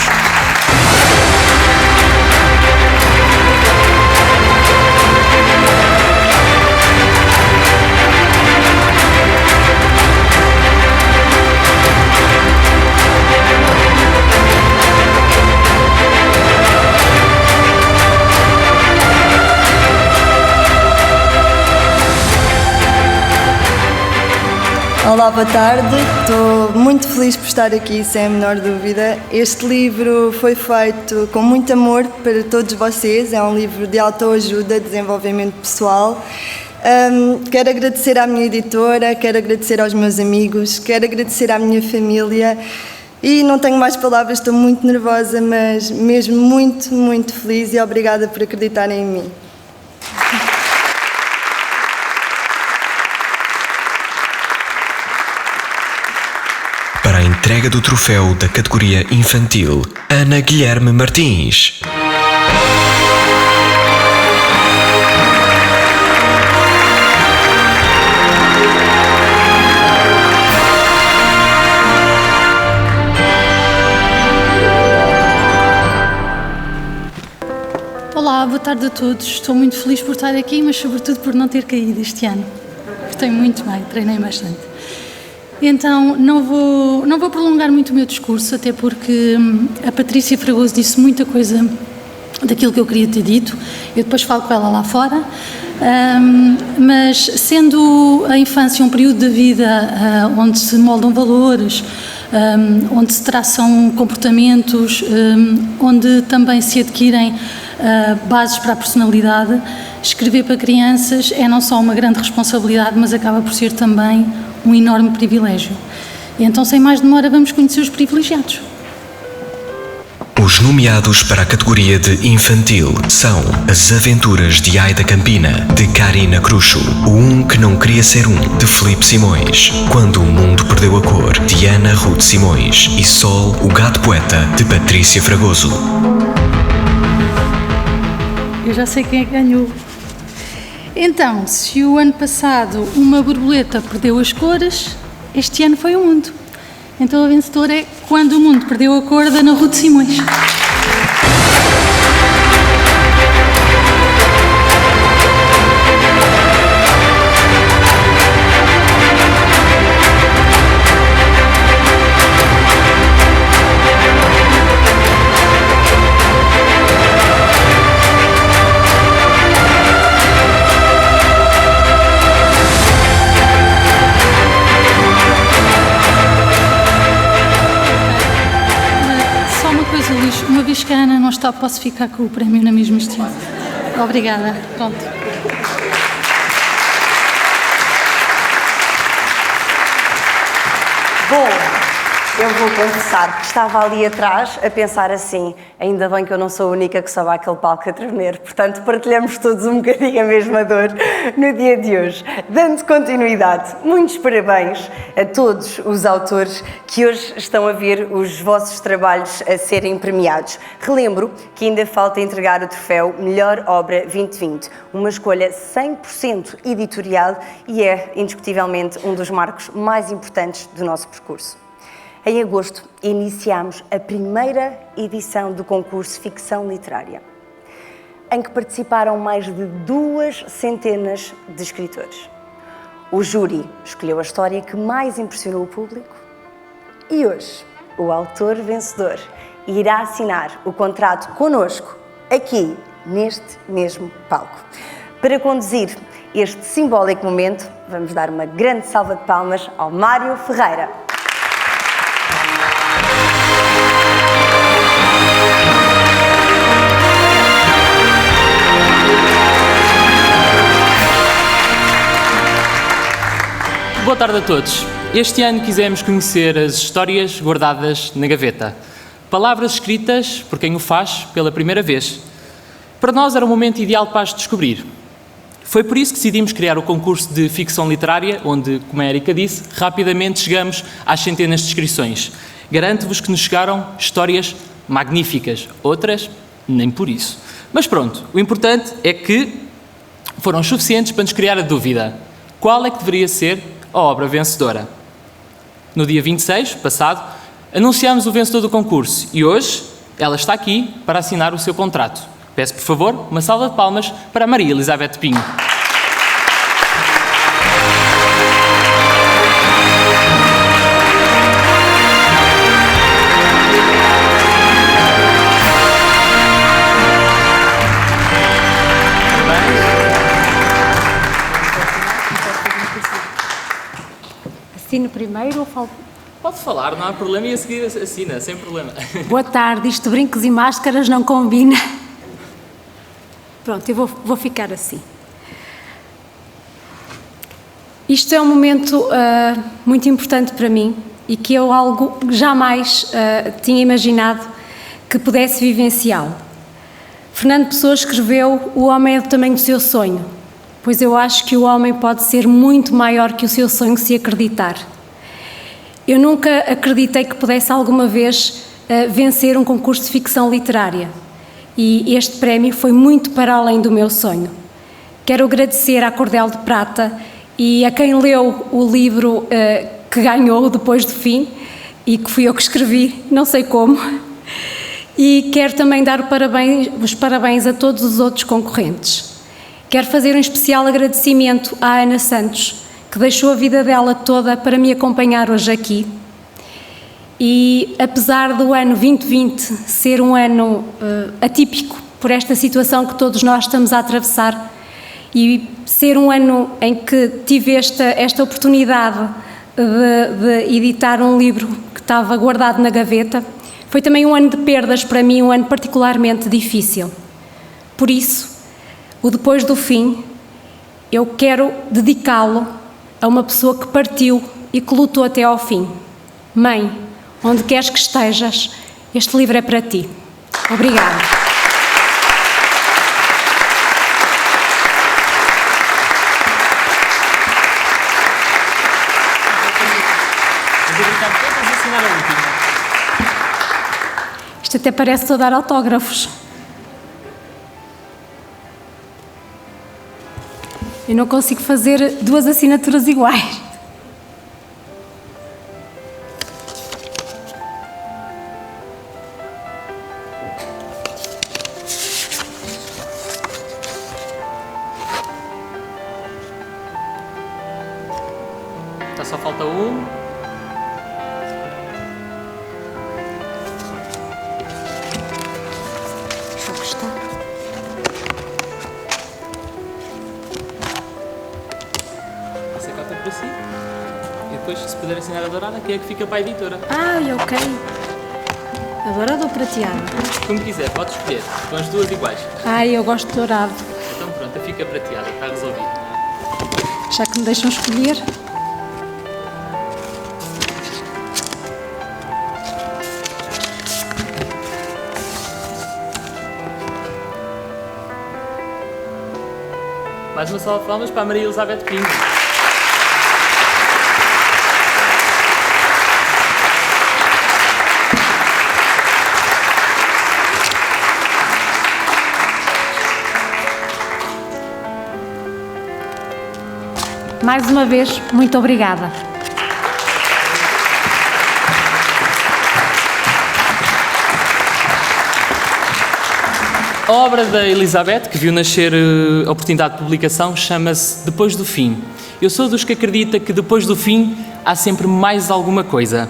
Olá, boa tarde. Estou muito feliz por estar aqui, sem a menor dúvida. Este livro foi feito com muito amor para todos vocês. É um livro de autoajuda, desenvolvimento pessoal. Quero agradecer à minha editora, quero agradecer aos meus amigos, quero agradecer à minha família. E não tenho mais palavras, estou muito nervosa, mas mesmo muito, muito feliz e obrigada por acreditarem em mim. Para a entrega do troféu da categoria infantil, Ana Guilherme Martins. Olá, boa tarde a todos. Estou muito feliz por estar aqui, mas sobretudo por não ter caído este ano. Portei muito bem, treinei bastante. Então, não vou prolongar muito o meu discurso, até porque a Patrícia Fragoso disse muita coisa daquilo que eu queria ter dito. Eu depois falo com ela lá fora. Mas sendo a infância um período da vida onde se moldam valores, onde se traçam comportamentos, onde também se adquirem bases para a personalidade, escrever para crianças é não só uma grande responsabilidade, mas acaba por ser também um enorme privilégio. E então, sem mais demora, vamos conhecer os privilegiados. Os nomeados para a categoria de infantil são As Aventuras de Aida Campina, de Karina Cruxo, O Um Que Não Queria Ser Um, de Filipe Simões, Quando o Mundo Perdeu a Cor, de Ana Ruth Simões e Sol, o Gato Poeta, de Patrícia Fragoso. Eu já sei quem é que ganhou. Então, se o ano passado uma borboleta perdeu as cores, este ano foi o mundo. Então a vencedora é Quando o Mundo Perdeu a Cor, da Ana Ruth Simões. coisa, Luís. Uma vez que a Ana não está, posso ficar com o prémio na mesma este ano. Obrigada. Pronto. Bom, eu vou confessar que estava ali atrás a pensar assim, ainda bem que eu não sou a única que sobe àquele palco a tremer, portanto partilhamos todos um bocadinho a mesma dor no dia de hoje. Dando continuidade, muitos parabéns a todos os autores que hoje estão a ver os vossos trabalhos a serem premiados. Relembro que ainda falta entregar o troféu Melhor Obra 2020, uma escolha 100% editorial e é indiscutivelmente um dos marcos mais importantes do nosso percurso. Em agosto, iniciámos a primeira edição do concurso Ficção Literária, em que participaram mais de 200 de escritores. O júri escolheu a história que mais impressionou o público e hoje o autor vencedor irá assinar o contrato connosco, aqui, neste mesmo palco. Para conduzir este simbólico momento, vamos dar uma grande salva de palmas ao Mário Ferreira. Boa tarde a todos. Este ano quisemos conhecer as histórias guardadas na gaveta. Palavras escritas por quem o faz pela primeira vez. Para nós era o momento ideal para as descobrir. Foi por isso que decidimos criar o concurso de ficção literária, onde, como a Érica disse, rapidamente chegamos às centenas de inscrições. Garanto-vos que nos chegaram histórias magníficas, outras nem por isso. Mas pronto, o importante é que foram suficientes para nos criar a dúvida. Qual é que deveria ser a obra vencedora? No dia 26, passado, anunciámos o vencedor do concurso e hoje ela está aqui para assinar o seu contrato. Peço, por favor, uma salva de palmas para a Maria Elizabeth Pinho. Assino primeiro ou falo? Pode falar, não há problema, e a seguir assina, sem problema. Boa tarde, isto de brincos e máscaras não combina. Pronto, eu vou ficar assim. Isto é um momento muito importante para mim e que eu algo jamais tinha imaginado que pudesse vivenciá-lo. Fernando Pessoa escreveu: "O homem é do tamanho do seu sonho", pois eu acho que o homem pode ser muito maior que o seu sonho se acreditar. Eu nunca acreditei que pudesse alguma vez vencer um concurso de ficção literária e este prémio foi muito para além do meu sonho. Quero agradecer à Cordel de Prata e a quem leu o livro que ganhou depois do fim e que fui eu que escrevi, não sei como. E quero também dar os parabéns a todos os outros concorrentes. Quero fazer um especial agradecimento à Ana Santos, que deixou a vida dela toda para me acompanhar hoje aqui. E apesar do ano 2020 ser um ano atípico por esta situação que todos nós estamos a atravessar e ser um ano em que tive esta oportunidade de editar um livro que estava guardado na gaveta, foi também um ano de perdas para mim, um ano particularmente difícil. Por isso, o Depois do Fim, eu quero dedicá-lo a uma pessoa que partiu e que lutou até ao fim. Mãe, onde queres que estejas, este livro é para ti. Obrigada. Isto até parece estou a dar autógrafos. Eu não consigo fazer duas assinaturas iguais. Tá, só falta um. Deixa eu gostar. Essa carta é para si. E depois, se puder assinar a dourada, quem é que fica para a editora? Ai, ok. dourada ou prateada? Como quiser, pode escolher. São as duas iguais. Ai, eu gosto de dourado. Então pronto, fica prateada, está resolvido. Já que me deixam escolher. Mais uma salva de palmas para a Maria Elizabeth Pinho. Mais uma vez, muito obrigada. A obra da Elizabeth, que viu nascer a oportunidade de publicação, chama-se Depois do Fim. Eu sou dos que acredita que depois do fim há sempre mais alguma coisa.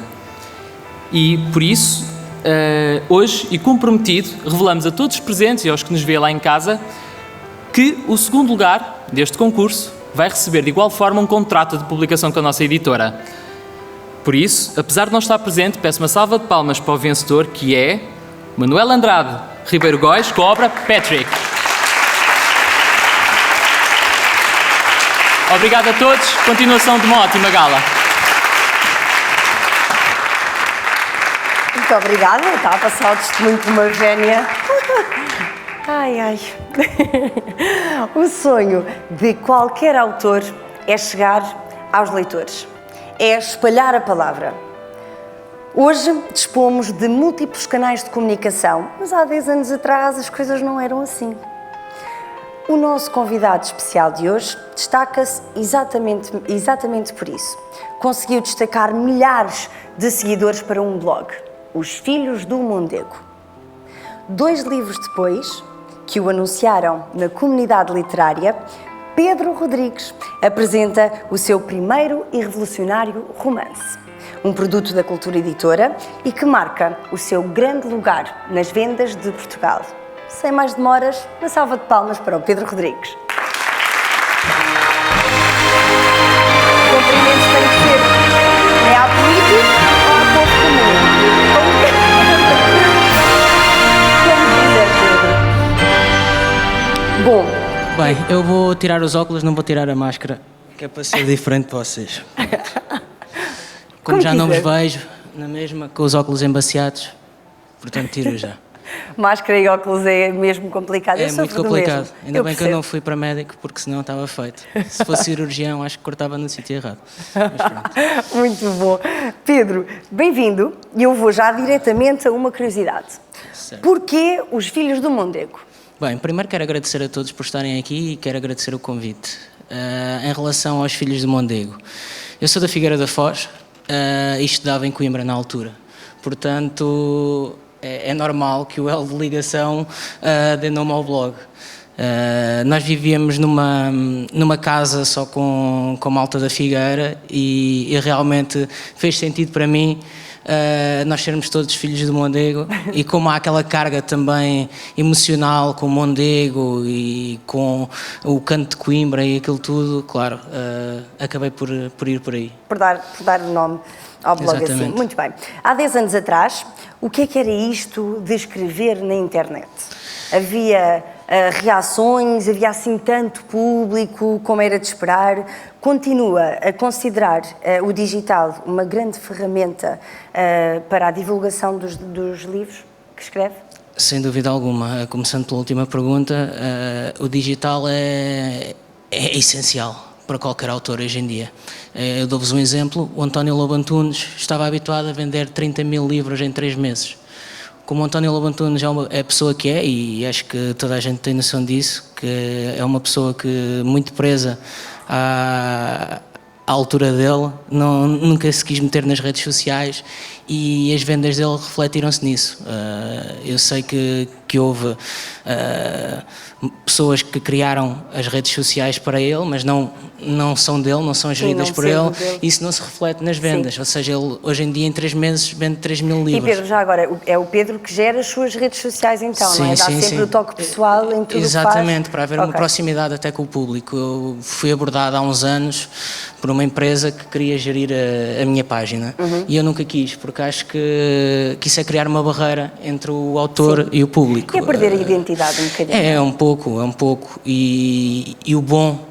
E, por isso, hoje, e comprometido, revelamos a todos os presentes e aos que nos vê lá em casa que o segundo lugar deste concurso vai receber de igual forma um contrato de publicação com a nossa editora. Por isso, apesar de não estar presente, peço uma salva de palmas para o vencedor, que é Manuel Andrade Ribeiro Góis, com a obra Patrick. Obrigado a todos, continuação de uma ótima gala. Muito obrigada, está a passar o testemunho de uma vénia. Ai, ai. O sonho de qualquer autor é chegar aos leitores, é espalhar a palavra. Hoje dispomos de múltiplos canais de comunicação, mas há 10 anos atrás as coisas não eram assim. O nosso convidado especial de hoje destaca-se exatamente por isso. Conseguiu destacar milhares de seguidores para um blog, Os Filhos do Mondego. 2 livros depois, que o anunciaram na comunidade literária, Pedro Rodrigues apresenta o seu primeiro e revolucionário romance. Um produto da Cultura Editora e que marca o seu grande lugar nas vendas de Portugal. Sem mais demoras, uma salva de palmas para o Pedro Rodrigues. Cumprimentos têm que ser nem à política ou à povo comum. Como quiser, Pedro. Bom. Bem, eu vou tirar os óculos, não vou tirar a máscara, que é para ser diferente para vocês. Como já não vos vejo, na mesma, com os óculos embaciados, portanto tiro já. Máscara e óculos é mesmo complicado. É muito complicado. Ainda bem que eu não fui para médico, porque senão estava feito. Se fosse cirurgião, acho que cortava no sítio errado. Muito bom. Pedro, bem-vindo. E eu vou já diretamente a uma curiosidade. Certo. Porquê Os Filhos do Mondego? Bem, primeiro quero agradecer a todos por estarem aqui e quero agradecer o convite. Em relação aos Filhos do Mondego, eu sou da Figueira da Foz, e estudava em Coimbra na altura, portanto é normal que o elo de ligação dê nome ao blog. Nós vivíamos numa casa só com malta da Figueira e realmente fez sentido para mim nós sermos todos filhos do Mondego e como há aquela carga também emocional com o Mondego e com o canto de Coimbra e aquilo tudo, claro, acabei por ir por aí. Por dar o nome ao blog. Exatamente. Assim. Muito bem. Há 10 anos atrás, o que era isto de escrever na internet? Havia reações, havia assim tanto público como era de esperar? Continua a considerar o digital uma grande ferramenta para a divulgação dos livros que escreve? Sem dúvida alguma. Começando pela última pergunta, o digital é essencial para qualquer autor hoje em dia. Eu dou-vos um exemplo. O António Lobo Antunes estava habituado a vender 30 mil livros em 3 meses. Como o António Lobo Antunes é a pessoa que é, e acho que toda a gente tem noção disso, que é uma pessoa que muito presa à altura dele, nunca se quis meter nas redes sociais e as vendas dele refletiram-se nisso. Eu sei que houve pessoas que criaram as redes sociais para ele, mas não são dele, não são geridas por ele, e isso não se reflete nas vendas. Sim. Ou seja, ele hoje em dia em 3 meses vende 3 mil livros. E Pedro, já agora, é o Pedro que gera as suas redes sociais então, sim, não é? Dá sim, sempre sim. o toque pessoal em tudo o que faz? Exatamente, para haver uma proximidade até com o público. Eu fui abordado há uns anos por uma empresa que queria gerir a minha página e eu nunca quis, porque porque acho que isso é criar uma barreira entre o autor e o público. E é perder a identidade um bocadinho. É um pouco. E o bom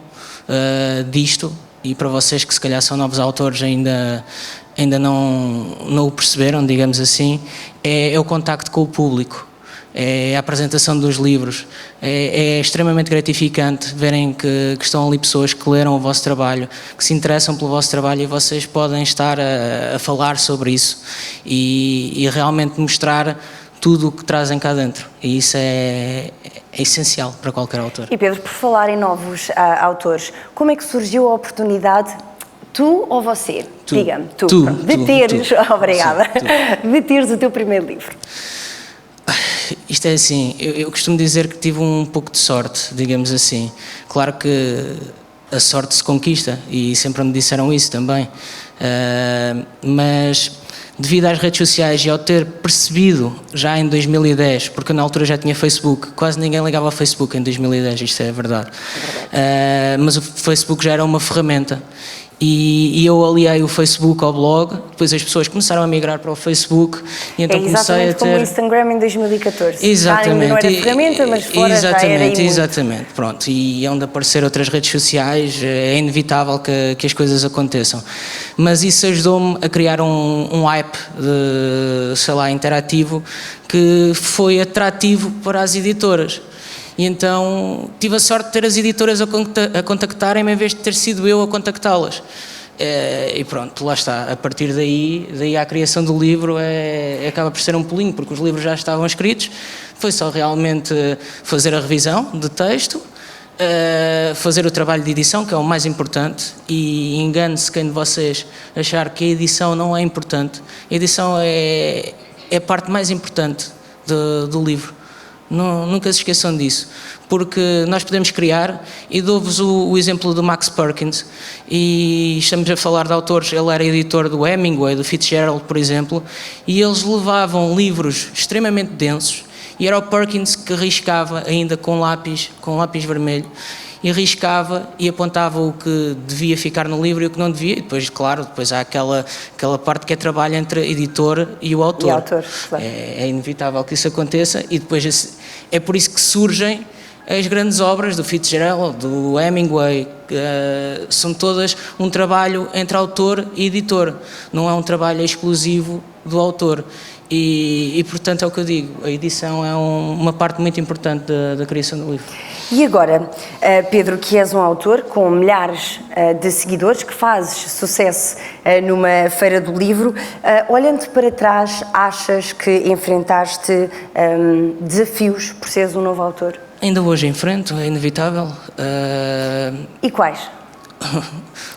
disto, e para vocês que se calhar são novos autores ainda não o perceberam, digamos assim, é o contacto com o público. É a apresentação dos livros. É extremamente gratificante verem que estão ali pessoas que leram o vosso trabalho, que se interessam pelo vosso trabalho, e vocês podem estar a falar sobre isso e realmente mostrar tudo o que trazem cá dentro. E isso é essencial para qualquer autor. E Pedro, por falar em novos autores, como é que surgiu a oportunidade, tu ou você? Diga-me, tu. De teres, obrigada, de teres o teu primeiro livro. Isto é assim, eu costumo dizer que tive um pouco de sorte, digamos assim. Claro que a sorte se conquista, e sempre me disseram isso também, mas devido às redes sociais e ao ter percebido já em 2010, porque na altura já tinha Facebook, quase ninguém ligava ao Facebook em 2010, isto é verdade. Mas o Facebook já era uma ferramenta. E eu aliei o Facebook ao blog, depois as pessoas começaram a migrar para o Facebook, e então comecei a ter... como o Instagram em 2014. Exatamente. Já não era ferramenta, mas fora já era Exatamente, pronto. E onde aparecer outras redes sociais, é inevitável que as coisas aconteçam. Mas isso ajudou-me a criar um hype, interativo, que foi atrativo para as editoras. E então tive a sorte de ter as editoras a contactarem-me em vez de ter sido eu a contactá-las. E pronto, lá está. A partir daí a criação do livro acaba por ser um pulinho, porque os livros já estavam escritos. Foi só realmente fazer a revisão de texto, fazer o trabalho de edição, que é o mais importante. E engane-se quem de vocês achar que a edição não é importante. A edição é a parte mais importante do livro. Nunca se esqueçam disso, porque nós podemos criar, e dou-vos o exemplo do Max Perkins, e estamos a falar de autores. Ele era editor do Hemingway, do Fitzgerald, por exemplo, e eles levavam livros extremamente densos, e era o Perkins que riscava ainda com lápis vermelho, e riscava e apontava o que devia ficar no livro e o que não devia. E depois, claro, depois há aquela parte que é trabalho entre editor e o autor. Claro. É inevitável que isso aconteça, e depois é por isso que surgem as grandes obras do Fitzgerald, do Hemingway. São todas um trabalho entre autor e editor, não é um trabalho exclusivo do autor. E portanto é o que eu digo, a edição é uma parte muito importante da criação do livro. E agora, Pedro, que és um autor com milhares de seguidores, que fazes sucesso numa feira do livro, olhando para trás, achas que enfrentaste desafios por seres um novo autor? Ainda hoje enfrento, é inevitável. E quais?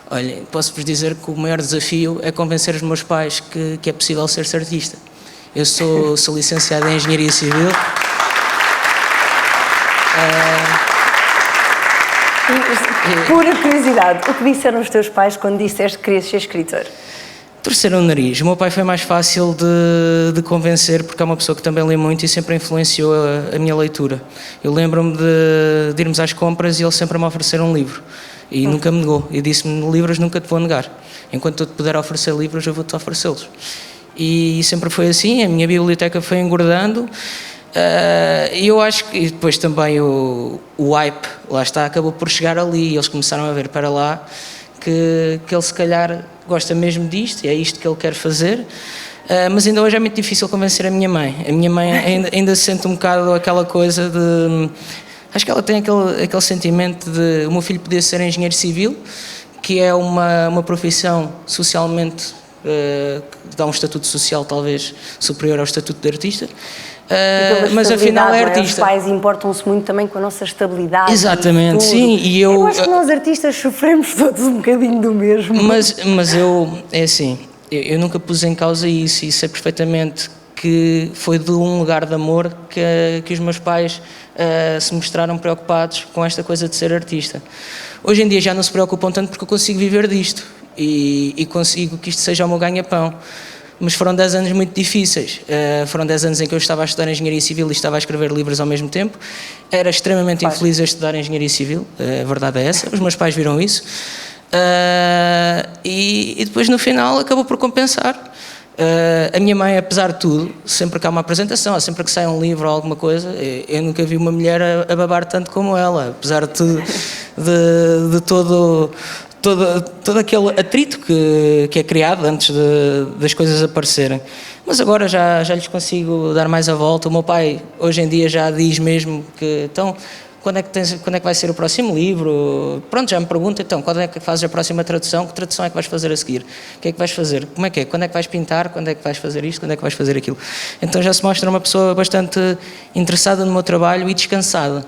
Olha, posso-vos dizer que o maior desafio é convencer os meus pais que é possível ser-se artista. Eu sou licenciado em Engenharia Civil. Pura curiosidade, o que disseram os teus pais quando disseste que querias ser escritor? Torceram o nariz. O meu pai foi mais fácil de convencer, porque é uma pessoa que também lê muito e sempre influenciou a minha leitura. Eu lembro-me de irmos às compras e ele sempre me oferecer um livro. E nunca me negou. E disse-me: livros nunca te vou negar. Enquanto eu te puder oferecer livros, eu vou-te oferecê-los. E sempre foi assim. A minha biblioteca foi engordando. E eu acho que depois também o hype, lá está, acabou por chegar ali. E eles começaram a ver para lá que ele se calhar gosta mesmo disto, e é isto que ele quer fazer. Mas ainda hoje é muito difícil convencer a minha mãe. A minha mãe ainda se sente um bocado aquela coisa de... Acho que ela tem aquele sentimento de o meu filho poder ser engenheiro civil, que é uma profissão socialmente, que dá um estatuto social talvez superior ao estatuto de artista. Mas afinal é artista. Os pais importam-se muito também com a nossa estabilidade. Exatamente, sim. E eu acho que nós artistas sofremos todos um bocadinho do mesmo. Mas é assim, eu nunca pus em causa isso, e sei perfeitamente que foi de um lugar de amor que os meus pais se mostraram preocupados com esta coisa de ser artista. Hoje em dia já não se preocupam tanto, porque eu consigo viver disto e consigo que isto seja o meu ganha-pão. Mas foram 10 anos muito difíceis. Foram 10 anos em que eu estava a estudar Engenharia Civil e estava a escrever livros ao mesmo tempo. Era extremamente infeliz a estudar Engenharia Civil, a verdade é essa. Os meus pais viram isso. E depois, no final, acabou por compensar. A minha mãe, apesar de tudo, sempre que há uma apresentação, sempre que sai um livro ou alguma coisa, eu nunca vi uma mulher a babar tanto como ela, apesar de tudo, de todo aquele atrito que é criado antes das coisas aparecerem. Mas agora já lhes consigo dar mais a volta. O meu pai hoje em dia já diz mesmo que então quando é que vai ser o próximo livro? Pronto, já me pergunta, então, quando é que fazes a próxima tradução? Que tradução é que vais fazer a seguir? O que é que vais fazer? Como é que é? Quando é que vais pintar? Quando é que vais fazer isto? Quando é que vais fazer aquilo? Então já se mostra uma pessoa bastante interessada no meu trabalho e descansada.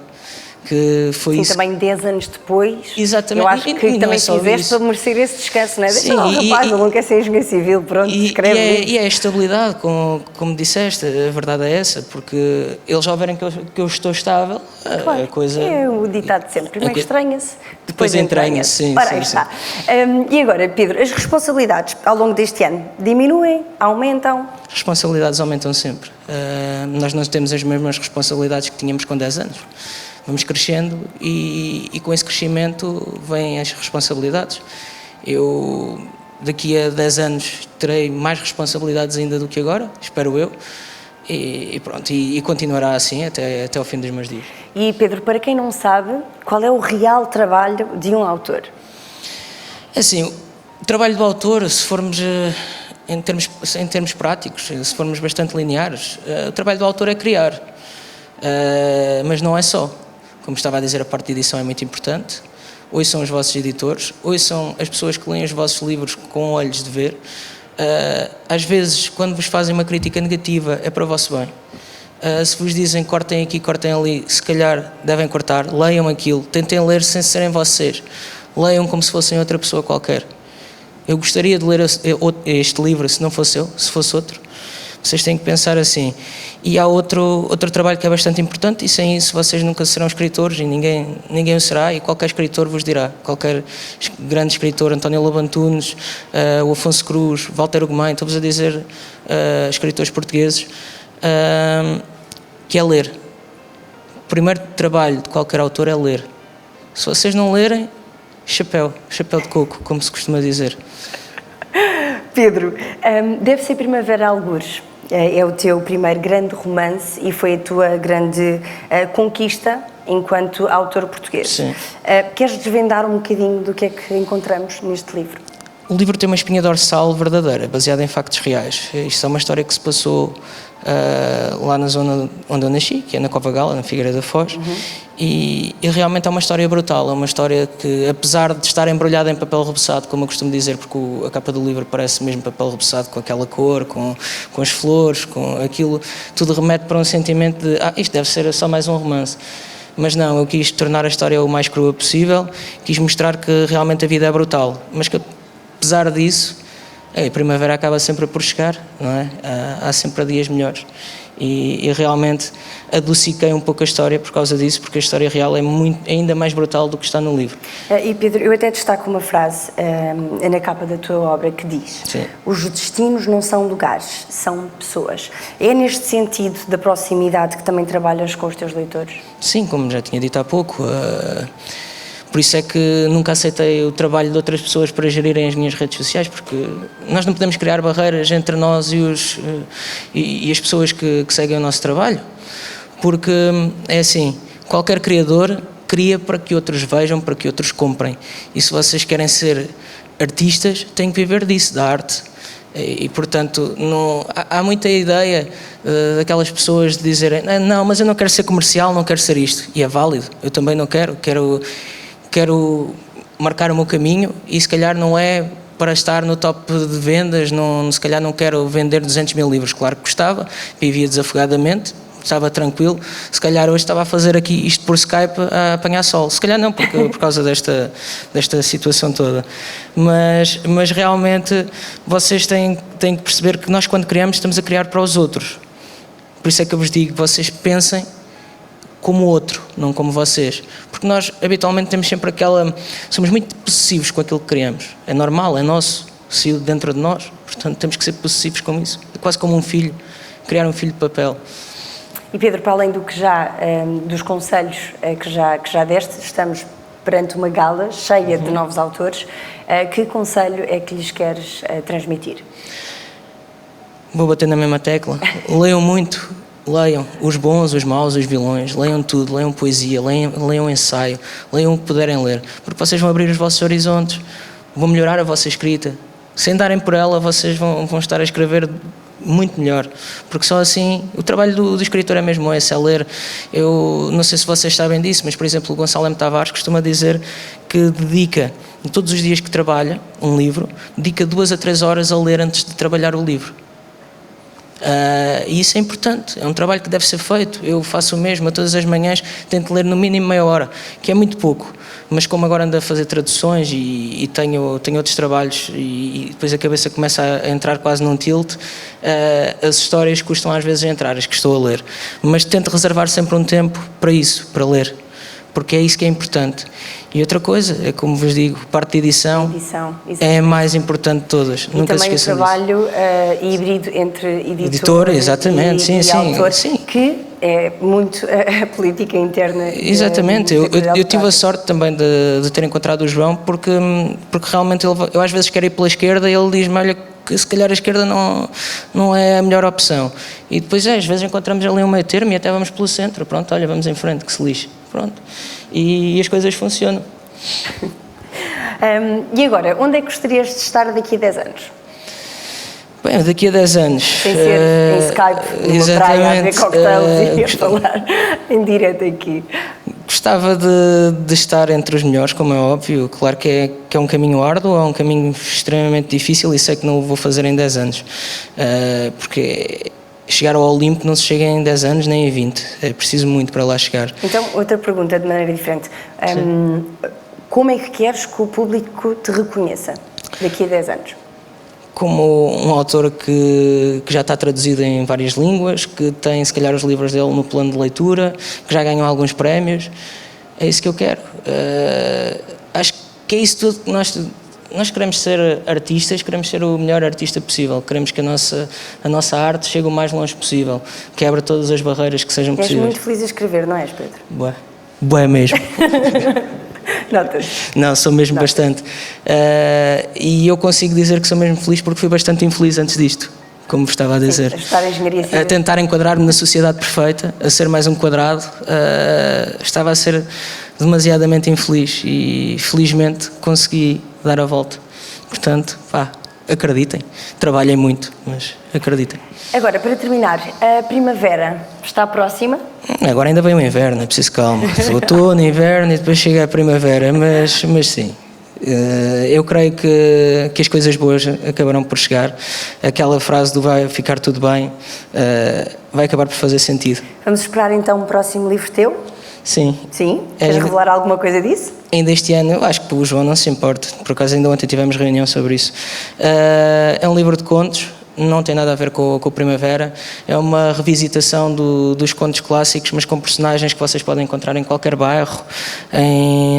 Que foi Sim, isso. também 10 anos depois. Exatamente. Eu acho que não também é só fizeste isso. para merecer esse descanso, não é? Deixa Sim, lá o rapaz, ele não quer ser engenheiro civil, pronto, escreve. E é a estabilidade, como disseste, a verdade é essa, porque eles ao verem que eu estou estável, Claro, a coisa... é o ditado de sempre. Primeiro estranha-se, depois entranha-se, sim. Ora, sim, aí sim. está. E agora, Pedro, as responsabilidades ao longo deste ano diminuem, aumentam? As responsabilidades aumentam sempre. Nós não temos as mesmas responsabilidades que tínhamos com 10 anos. Vamos crescendo e com esse crescimento vêm as responsabilidades. Eu, daqui a 10 anos, terei mais responsabilidades ainda do que agora, espero eu, e pronto, e continuará assim até ao fim dos meus dias. E, Pedro, para quem não sabe, qual é o real trabalho de um autor? Assim, o trabalho do autor, se formos em termos práticos, se formos bastante lineares, o trabalho do autor é criar, mas não é só. Como estava a dizer, a parte de edição é muito importante. Hoje são os vossos editores, hoje são as pessoas que leem os vossos livros com olhos de ver. Às vezes, quando vos fazem uma crítica negativa, é para o vosso bem. Se vos dizem cortem aqui, cortem ali, se calhar devem cortar, leiam aquilo, tentem ler sem serem vocês. Leiam como se fossem outra pessoa qualquer. Eu gostaria de ler este livro se não fosse eu, se fosse outro. Vocês têm que pensar assim. E há outro trabalho que é bastante importante, e sem isso vocês nunca serão escritores e ninguém o será, e qualquer escritor vos dirá. Qualquer grande escritor, António Lobo Antunes, o Afonso Cruz, Walter Ugumem, estou-vos a dizer escritores portugueses, que é ler. O primeiro trabalho de qualquer autor é ler. Se vocês não lerem, chapéu de coco, como se costuma dizer. Pedro, deve ser Primavera Algures. É o teu primeiro grande romance e foi a tua grande conquista enquanto autor português. Sim. Queres desvendar um bocadinho do que é que encontramos neste livro? O livro tem uma espinha dorsal verdadeira, baseada em factos reais. Isto é uma história que se passou lá na zona onde eu nasci, que é na Cova Gala, na Figueira da Foz, e realmente é uma história brutal, é uma história que, apesar de estar embrulhada em papel reboçado, como eu costumo dizer, porque a capa do livro parece mesmo papel reboçado, com aquela cor, com as flores, com aquilo, tudo remete para um sentimento de isto deve ser só mais um romance. Mas não, eu quis tornar a história o mais crua possível, quis mostrar que realmente a vida é brutal, mas que apesar disso, a primavera acaba sempre por chegar, não é? Há sempre dias melhores. E realmente adociquei um pouco a história por causa disso, porque a história real é ainda mais brutal do que está no livro. E Pedro, eu até destaco uma frase na capa da tua obra que diz: Sim. Os destinos não são lugares, são pessoas. É neste sentido da proximidade que também trabalhas com os teus leitores? Sim, como já tinha dito há pouco. Por isso é que nunca aceitei o trabalho de outras pessoas para gerirem as minhas redes sociais, porque nós não podemos criar barreiras entre nós e as pessoas que seguem o nosso trabalho. Porque é assim, qualquer criador cria para que outros vejam, para que outros comprem. E se vocês querem ser artistas, têm que viver disso, da arte. E portanto, há muita ideia daquelas pessoas de dizerem não, mas eu não quero ser comercial, não quero ser isto. E é válido, eu também não quero marcar o meu caminho e se calhar não é para estar no top de vendas, se calhar não quero vender 200 mil livros, claro que gostava, vivia desafogadamente, estava tranquilo, se calhar hoje estava a fazer aqui isto por Skype a apanhar sol, se calhar não, por causa desta situação toda, mas realmente vocês têm que perceber que nós quando criamos estamos a criar para os outros, por isso é que eu vos digo, vocês pensem como o outro, não como vocês. Porque nós, habitualmente, temos sempre somos muito possessivos com aquilo que criamos. É normal, é nosso, saiu dentro de nós. Portanto, temos que ser possessivos com isso. É quase como um filho, criar um filho de papel. E Pedro, para além dos conselhos que já deste, estamos perante uma gala cheia de novos autores. Que conselho é que lhes queres transmitir? vou bater na mesma tecla. Leiam muito, leiam os bons, os maus, os vilões, leiam tudo, leiam poesia, leiam ensaio, leiam o que puderem ler, porque vocês vão abrir os vossos horizontes, vão melhorar a vossa escrita. Sem darem por ela, vocês vão estar a escrever muito melhor, porque só assim, o trabalho do escritor é mesmo esse, é ler. Eu não sei se vocês sabem disso, mas por exemplo o Gonçalo M. Tavares costuma dizer que dedica, todos os dias que trabalha um livro, dedica 2 a 3 horas a ler antes de trabalhar o livro. E isso é importante, é um trabalho que deve ser feito. Eu faço o mesmo, todas as manhãs tento ler no mínimo meia hora, que é muito pouco, mas como agora ando a fazer traduções e tenho outros trabalhos e depois a cabeça começa a entrar quase num tilt, as histórias custam às vezes a entrar, as que estou a ler, mas tento reservar sempre um tempo para isso, para ler, porque é isso que é importante. E outra coisa, é como vos digo, parte de edição é a mais importante de todas. E Nunca se também o esqueçam trabalho híbrido entre editor exatamente, e sim, autor, sim. que é muito a política interna. Exatamente, eu tive a sorte também de ter encontrado o João, porque realmente eu às vezes quero ir pela esquerda e ele diz-me, olha, que se calhar a esquerda não é a melhor opção. E depois às vezes encontramos ali um meio termo e até vamos pelo centro, pronto, olha, vamos em frente, que se lixe, pronto. E as coisas funcionam. E agora, onde é que gostarias de estar daqui a 10 anos? Bem, daqui a 10 anos... Sem ser em Skype, numa praia, a beber cocktails e a falar em direto aqui. Gostava de estar entre os melhores, como é óbvio. Claro que é um caminho árduo, é um caminho extremamente difícil e sei que não o vou fazer em 10 anos. Porque chegar ao Olimpo não se chega em 10 anos nem em 20. É preciso muito para lá chegar. Então, outra pergunta de maneira diferente. Como é que queres que o público te reconheça daqui a 10 anos? Como um autor que já está traduzido em várias línguas, que tem se calhar os livros dele no plano de leitura, que já ganhou alguns prémios. É isso que eu quero. Acho que é isso tudo que nós queremos ser artistas, queremos ser o melhor artista possível, queremos que a nossa arte chegue o mais longe possível, quebra todas as barreiras que sejam possíveis. És muito feliz a escrever, não és, Pedro? Bué mesmo. Notas. Não, sou mesmo bastante. E eu consigo dizer que sou mesmo feliz porque fui bastante infeliz antes disto, como vos estava a dizer. Sim, a estudar engenharia civil. A tentar enquadrar-me na sociedade perfeita, a ser mais um quadrado, estava a ser demasiadamente infeliz e felizmente consegui dar a volta. Portanto, acreditem, trabalhem muito, mas acreditem. Agora, para terminar, a primavera está próxima? Agora ainda vem o inverno, é preciso calma. Outono, inverno e depois chega a primavera, mas sim. Eu creio que as coisas boas acabarão por chegar. Aquela frase do vai ficar tudo bem vai acabar por fazer sentido. Vamos esperar então um próximo livro teu? Sim. Sim? Queres revelar alguma coisa disso? Ainda este ano, eu acho que o João não se importa, por acaso ainda ontem tivemos reunião sobre isso. É um livro de contos, não tem nada a ver com o Primavera, é uma revisitação dos contos clássicos, mas com personagens que vocês podem encontrar em qualquer bairro,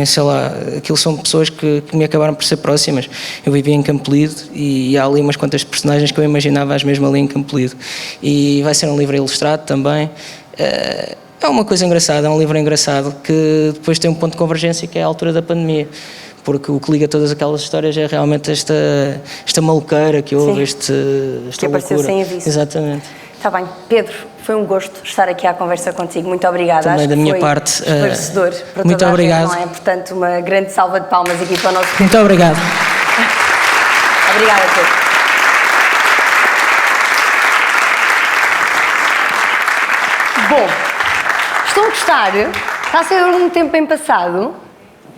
sei lá, aquilo são pessoas que me acabaram por ser próximas. Eu vivia em Campolide e há ali umas quantas personagens que eu imaginava as mesmo ali em Campolide. E vai ser um livro ilustrado também. É uma coisa engraçada, é um livro engraçado que depois tem um ponto de convergência que é a altura da pandemia. Porque o que liga todas aquelas histórias é realmente esta maluqueira que houve, esta que apareceu loucura. sem aviso. Exatamente. Está bem. Pedro, foi um gosto estar aqui à conversa contigo. Muito obrigada. Também Acho da que minha foi parte. Esclarecedor para muito toda obrigado. A gente, não é? Portanto, uma grande salva de palmas aqui para o nosso Pedro. Muito obrigado. Obrigada, Pedro. Bom, estão a gostar? Está a ser um tempo bem passado?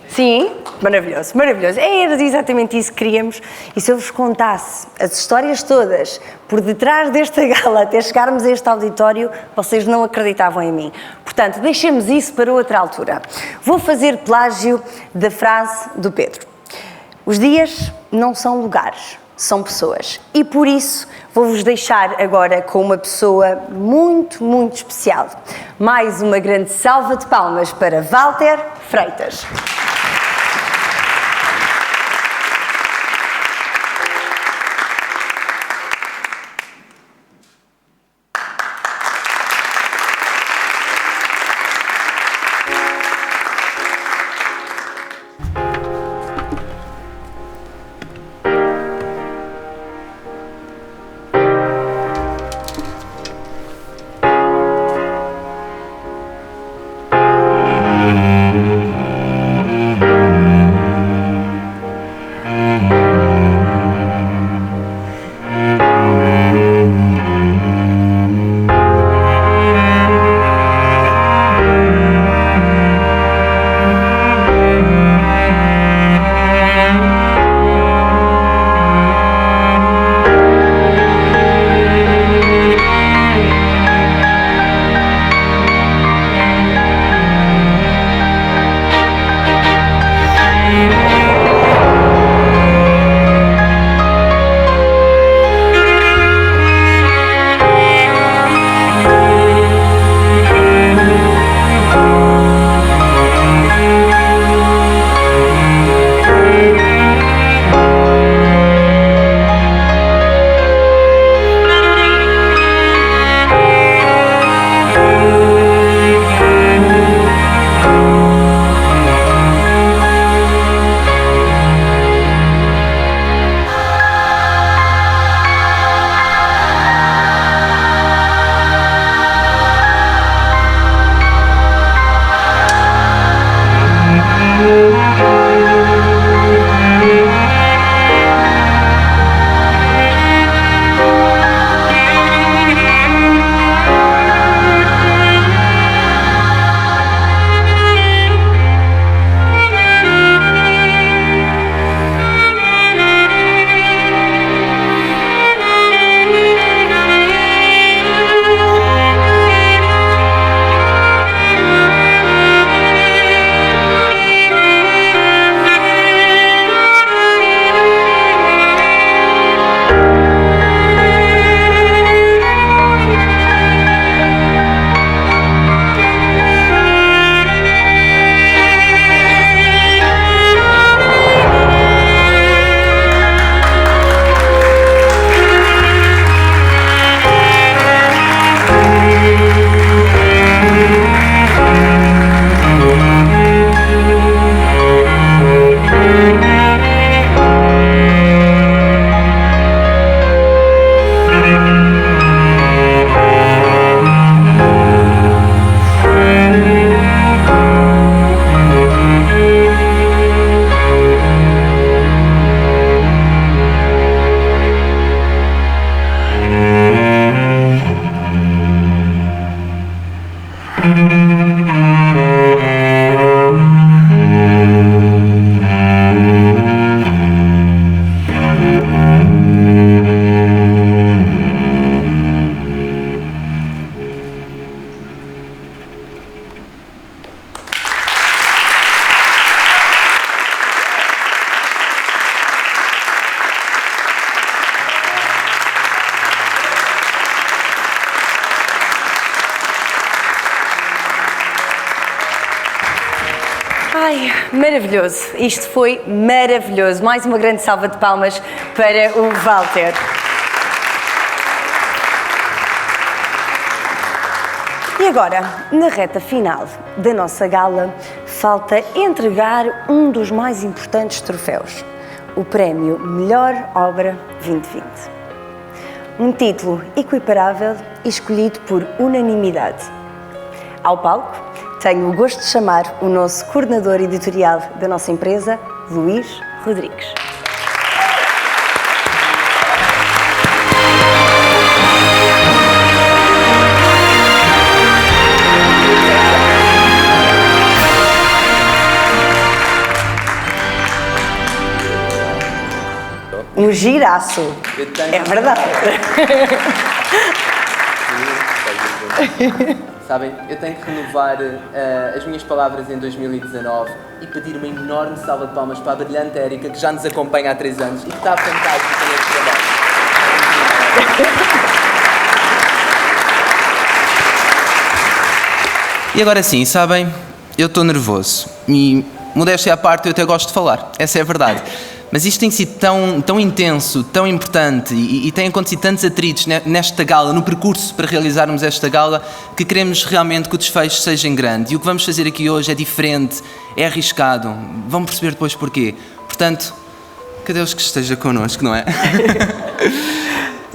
Sim? Maravilhoso, maravilhoso. Era exatamente isso que queríamos. E se eu vos contasse as histórias todas por detrás desta gala até chegarmos a este auditório, vocês não acreditavam em mim. Portanto, deixemos isso para outra altura. Vou fazer plágio da frase do Pedro. Os dias não são lugares, são pessoas. E por isso vou-vos deixar agora com uma pessoa muito, muito especial. Mais uma grande salva de palmas para Walter Freitas. Ai, maravilhoso. Isto foi maravilhoso. Mais uma grande salva de palmas para o Walter. E agora, na reta final da nossa gala, falta entregar um dos mais importantes troféus, o Prémio Melhor Obra 2020. Um título equiparável e escolhido por unanimidade. Ao palco, tenho o gosto de chamar o nosso coordenador editorial da nossa empresa, Luís Rodrigues. Um giraço. É verdade. Sabem, eu tenho que renovar as minhas palavras em 2019 e pedir uma enorme salva de palmas para a brilhante Érica, que já nos acompanha há 3 anos e que está fantástica neste trabalho. E agora sim, sabem, eu estou nervoso e, modéstia à parte, eu até gosto de falar, essa é a verdade. Mas isto tem sido tão intenso, tão importante e tem acontecido tantos atritos nesta gala, no percurso para realizarmos esta gala, que queremos realmente que o desfecho seja em grande. E o que vamos fazer aqui hoje é diferente, é arriscado. Vão perceber depois porquê. Portanto, que Deus que esteja connosco, não é?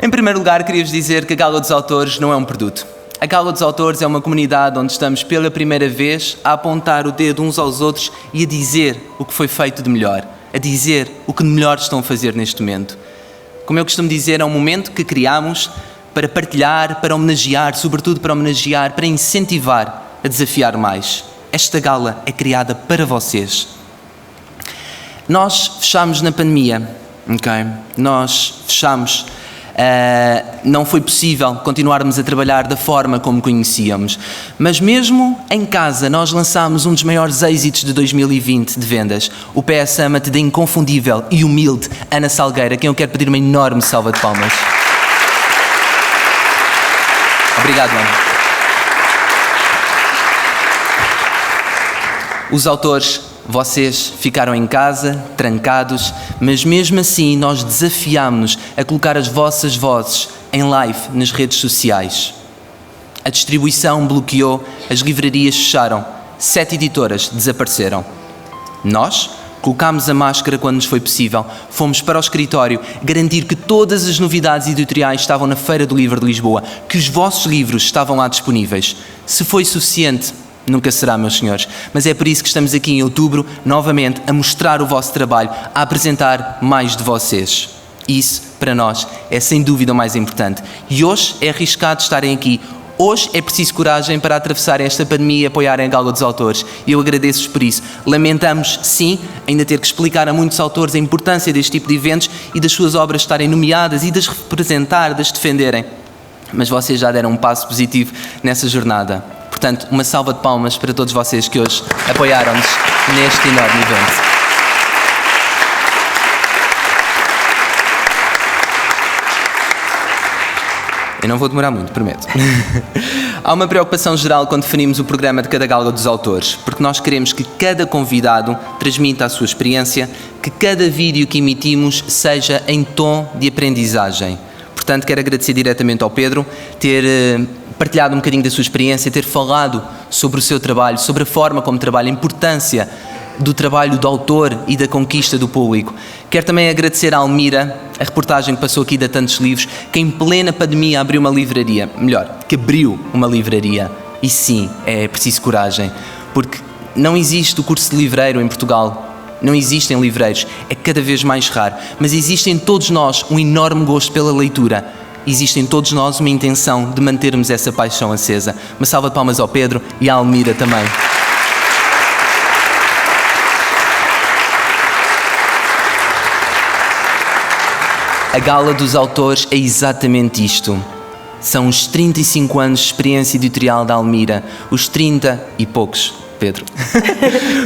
Em primeiro lugar, queria-vos dizer que a Gala dos Autores não é um produto. A Gala dos Autores é uma comunidade onde estamos pela primeira vez a apontar o dedo uns aos outros e a dizer o que foi feito de melhor. A dizer o que melhor estão a fazer neste momento. Como eu costumo dizer, é um momento que criámos para partilhar, para homenagear, sobretudo para homenagear, para incentivar a desafiar mais. Esta gala é criada para vocês. Nós fechámos na pandemia, ok? Nós fechámos. Não foi possível continuarmos a trabalhar da forma como conhecíamos. Mas mesmo em casa nós lançámos um dos maiores êxitos de 2020 de vendas, o PS Ama-te da inconfundível e humilde Ana Salgueira, a quem eu quero pedir uma enorme salva de palmas. Obrigado, Ana. Os autores, vocês ficaram em casa, trancados, mas mesmo assim nós desafiámos-nos a colocar as vossas vozes em live nas redes sociais. A distribuição bloqueou, as livrarias fecharam, 7 editoras desapareceram. Nós colocámos a máscara quando nos foi possível, fomos para o escritório garantir que todas as novidades editoriais estavam na Feira do Livro de Lisboa, que os vossos livros estavam lá disponíveis. Se foi suficiente, nunca será, meus senhores, mas é por isso que estamos aqui em outubro, novamente, a mostrar o vosso trabalho, a apresentar mais de vocês. Isso, para nós, é sem dúvida o mais importante. E hoje é arriscado estarem aqui. Hoje é preciso coragem para atravessarem esta pandemia e apoiarem a Gala dos Autores. E eu agradeço-vos por isso. Lamentamos, sim, ainda ter que explicar a muitos autores a importância deste tipo de eventos e das suas obras estarem nomeadas e de as representar, de as defenderem. Mas vocês já deram um passo positivo nessa jornada. Portanto, uma salva de palmas para todos vocês que hoje apoiaram-nos neste enorme evento. Eu não vou demorar muito, prometo. Há uma preocupação geral quando definimos o programa de cada Gala dos Autores, porque nós queremos que cada convidado transmita a sua experiência, que cada vídeo que emitimos seja em tom de aprendizagem. Portanto, quero agradecer diretamente ao Pedro ter partilhado um bocadinho da sua experiência, ter falado sobre o seu trabalho, sobre a forma como trabalha, a importância do trabalho do autor e da conquista do público. Quero também agradecer à Almira, a reportagem que passou aqui da Tantos Livros, que em plena pandemia abriu uma livraria, melhor, que abriu uma livraria. E sim, é preciso coragem, porque não existe o curso de livreiro em Portugal. Não existem livreiros, é cada vez mais raro, mas existe em todos nós um enorme gosto pela leitura, existe em todos nós uma intenção de mantermos essa paixão acesa. Uma salva de palmas ao Pedro e à Almira também. A Gala dos Autores é exatamente isto. São os 35 anos de experiência editorial da Almira, os 30 e poucos, Pedro,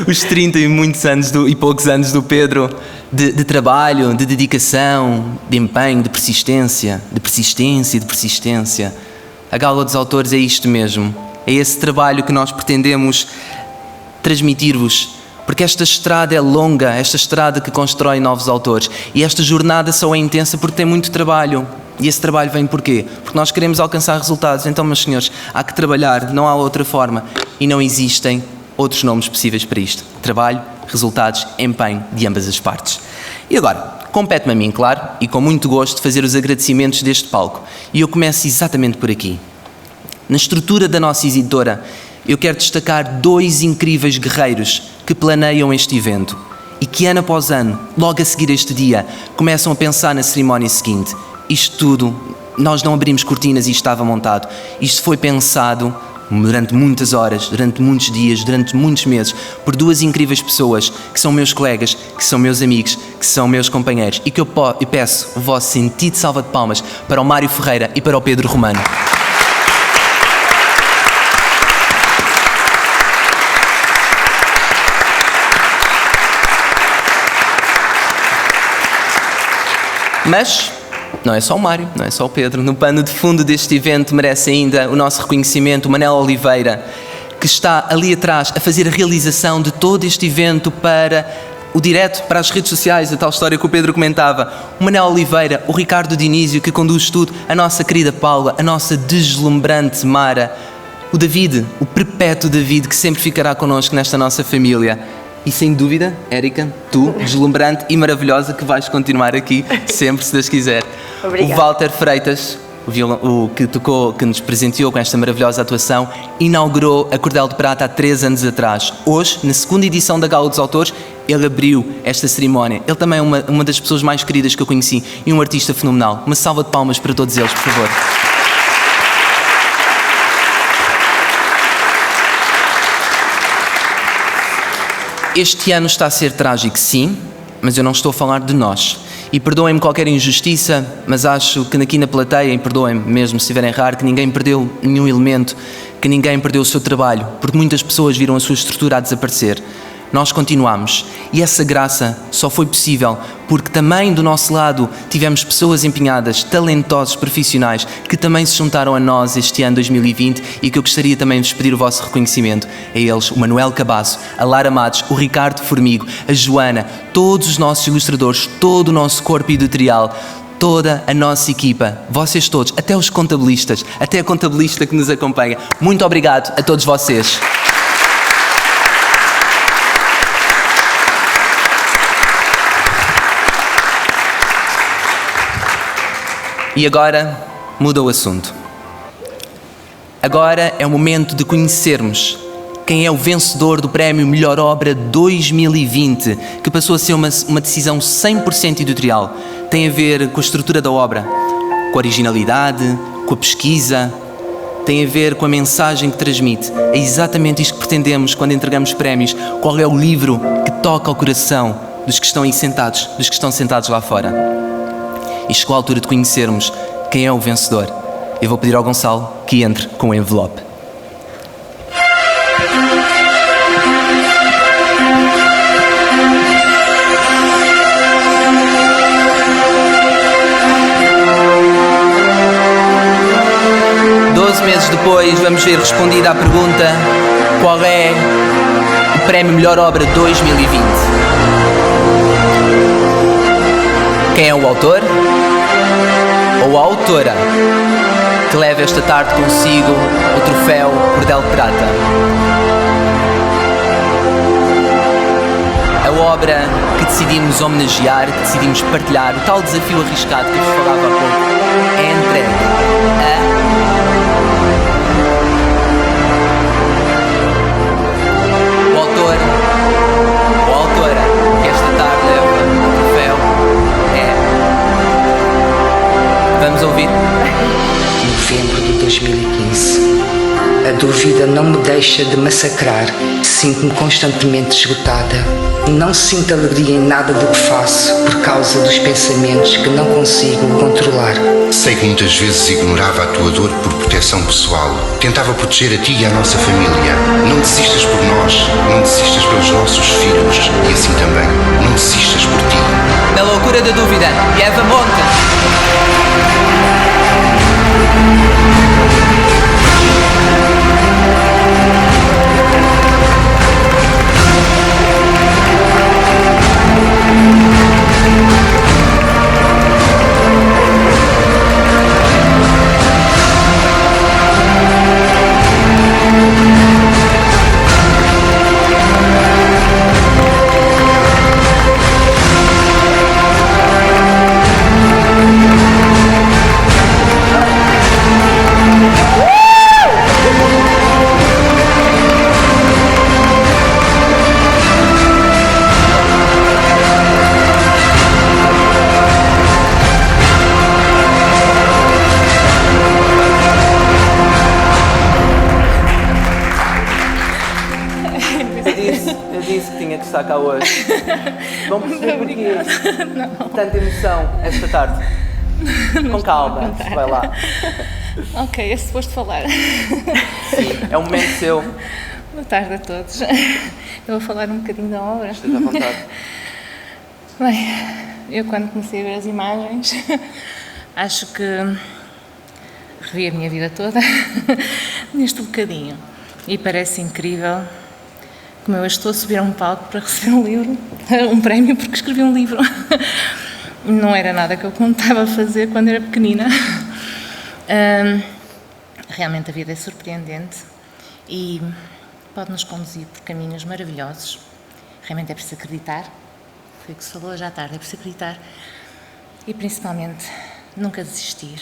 os 30 e muitos anos e poucos anos do Pedro de trabalho, de dedicação, de empenho, de persistência. A Gala dos Autores é isto mesmo, é esse trabalho que nós pretendemos transmitir-vos. Porque esta estrada é longa, esta estrada que constrói novos autores. E esta jornada só é intensa porque tem muito trabalho. E esse trabalho vem porquê? Porque nós queremos alcançar resultados. Então, meus senhores, há que trabalhar, não há outra forma. E não existem outros nomes possíveis para isto. Trabalho, resultados, empenho de ambas as partes. E agora, compete-me a mim, claro, e com muito gosto, fazer os agradecimentos deste palco. E eu começo exatamente por aqui. Na estrutura da nossa editora, eu quero destacar 2 incríveis guerreiros que planeiam este evento e que ano após ano, logo a seguir este dia, começam a pensar na cerimónia seguinte. Isto tudo, nós não abrimos cortinas e estava montado. Isto foi pensado durante muitas horas, durante muitos dias, durante muitos meses, por 2 incríveis pessoas que são meus colegas, que são meus amigos, que são meus companheiros e que eu peço o vosso sentido salva de palmas para o Mário Ferreira e para o Pedro Romano. Mas não é só o Mário, não é só o Pedro. No pano de fundo deste evento merece ainda o nosso reconhecimento o Manel Oliveira, que está ali atrás a fazer a realização de todo este evento para o direto, para as redes sociais, a tal história que o Pedro comentava. O Manel Oliveira, o Ricardo Dinísio, que conduz tudo, a nossa querida Paula, a nossa deslumbrante Mara, o David, o perpétuo David, que sempre ficará connosco nesta nossa família. E sem dúvida, Érica, tu, deslumbrante e maravilhosa, que vais continuar aqui sempre, se Deus quiser. Obrigada. O Walter Freitas, o que tocou, que nos presenteou com esta maravilhosa atuação, inaugurou a Cordel de Prata há 3 anos atrás. Hoje, na segunda edição da Gala dos Autores, ele abriu esta cerimónia. Ele também é uma das pessoas mais queridas que eu conheci e um artista fenomenal. Uma salva de palmas para todos eles, por favor. Este ano está a ser trágico, sim, mas eu não estou a falar de nós. E perdoem-me qualquer injustiça, mas acho que aqui na plateia, e perdoem-me mesmo se estiverem errado, que ninguém perdeu nenhum elemento, que ninguém perdeu o seu trabalho, porque muitas pessoas viram a sua estrutura a desaparecer. Nós continuamos e essa graça só foi possível porque também do nosso lado tivemos pessoas empenhadas, talentosos, profissionais que também se juntaram a nós este ano 2020 e que eu gostaria também de vos pedir o vosso reconhecimento a eles, o Manuel Cabasso, a Lara Matos, o Ricardo Formigo, a Joana, todos os nossos ilustradores, todo o nosso corpo editorial, toda a nossa equipa, vocês todos, até os contabilistas, até a contabilista que nos acompanha. Muito obrigado a todos vocês. E agora muda o assunto. Agora é o momento de conhecermos quem é o vencedor do Prémio Melhor Obra 2020, que passou a ser uma decisão 100% editorial. Tem a ver com a estrutura da obra, com a originalidade, com a pesquisa, tem a ver com a mensagem que transmite. É exatamente isto que pretendemos quando entregamos prémios. Qual é o livro que toca ao coração dos que estão aí sentados, dos que estão sentados lá fora? E chegou a altura de conhecermos quem é o vencedor. Eu vou pedir ao Gonçalo que entre com o envelope. Meses depois vamos ver respondida a pergunta: qual é o Prémio Melhor Obra 2020? Quem é o autor ou a autora que leva esta tarde consigo o troféu Cordel de Prata? A obra que decidimos homenagear, que decidimos partilhar, o tal desafio arriscado que eu vos falava há pouco, é entregue a ou autora que esta tarde leva o troféu é... Vamos ouvir? deixa de massacrar. Sinto-me constantemente esgotada. Não sinto alegria em nada do que faço por causa dos pensamentos que não consigo controlar. Sei que muitas vezes ignorava a tua dor por proteção pessoal. Tentava proteger a ti e à nossa família. Não desistas por nós, não desistas pelos nossos filhos e assim também, não desistas por ti. Na loucura da dúvida, Eva Monte. Eu disse que tinha que estar cá hoje. Vão perceber porquê. Tanta emoção esta tarde. Com calma, vai lá. Ok, é suposto falar. Sim, é um momento seu. Boa tarde a todos. Eu vou falar um bocadinho da obra. Esteja à vontade. Bem, eu quando comecei a ver as imagens, acho que revi a minha vida toda neste bocadinho. E parece incrível como eu estou a subir a um palco para receber um livro, um prémio porque escrevi um livro. Não era nada que eu contava fazer quando era pequenina. Realmente a vida é surpreendente e pode-nos conduzir por caminhos maravilhosos. Realmente é preciso acreditar. Foi o que se falou hoje à tarde, é preciso acreditar. E principalmente, nunca desistir.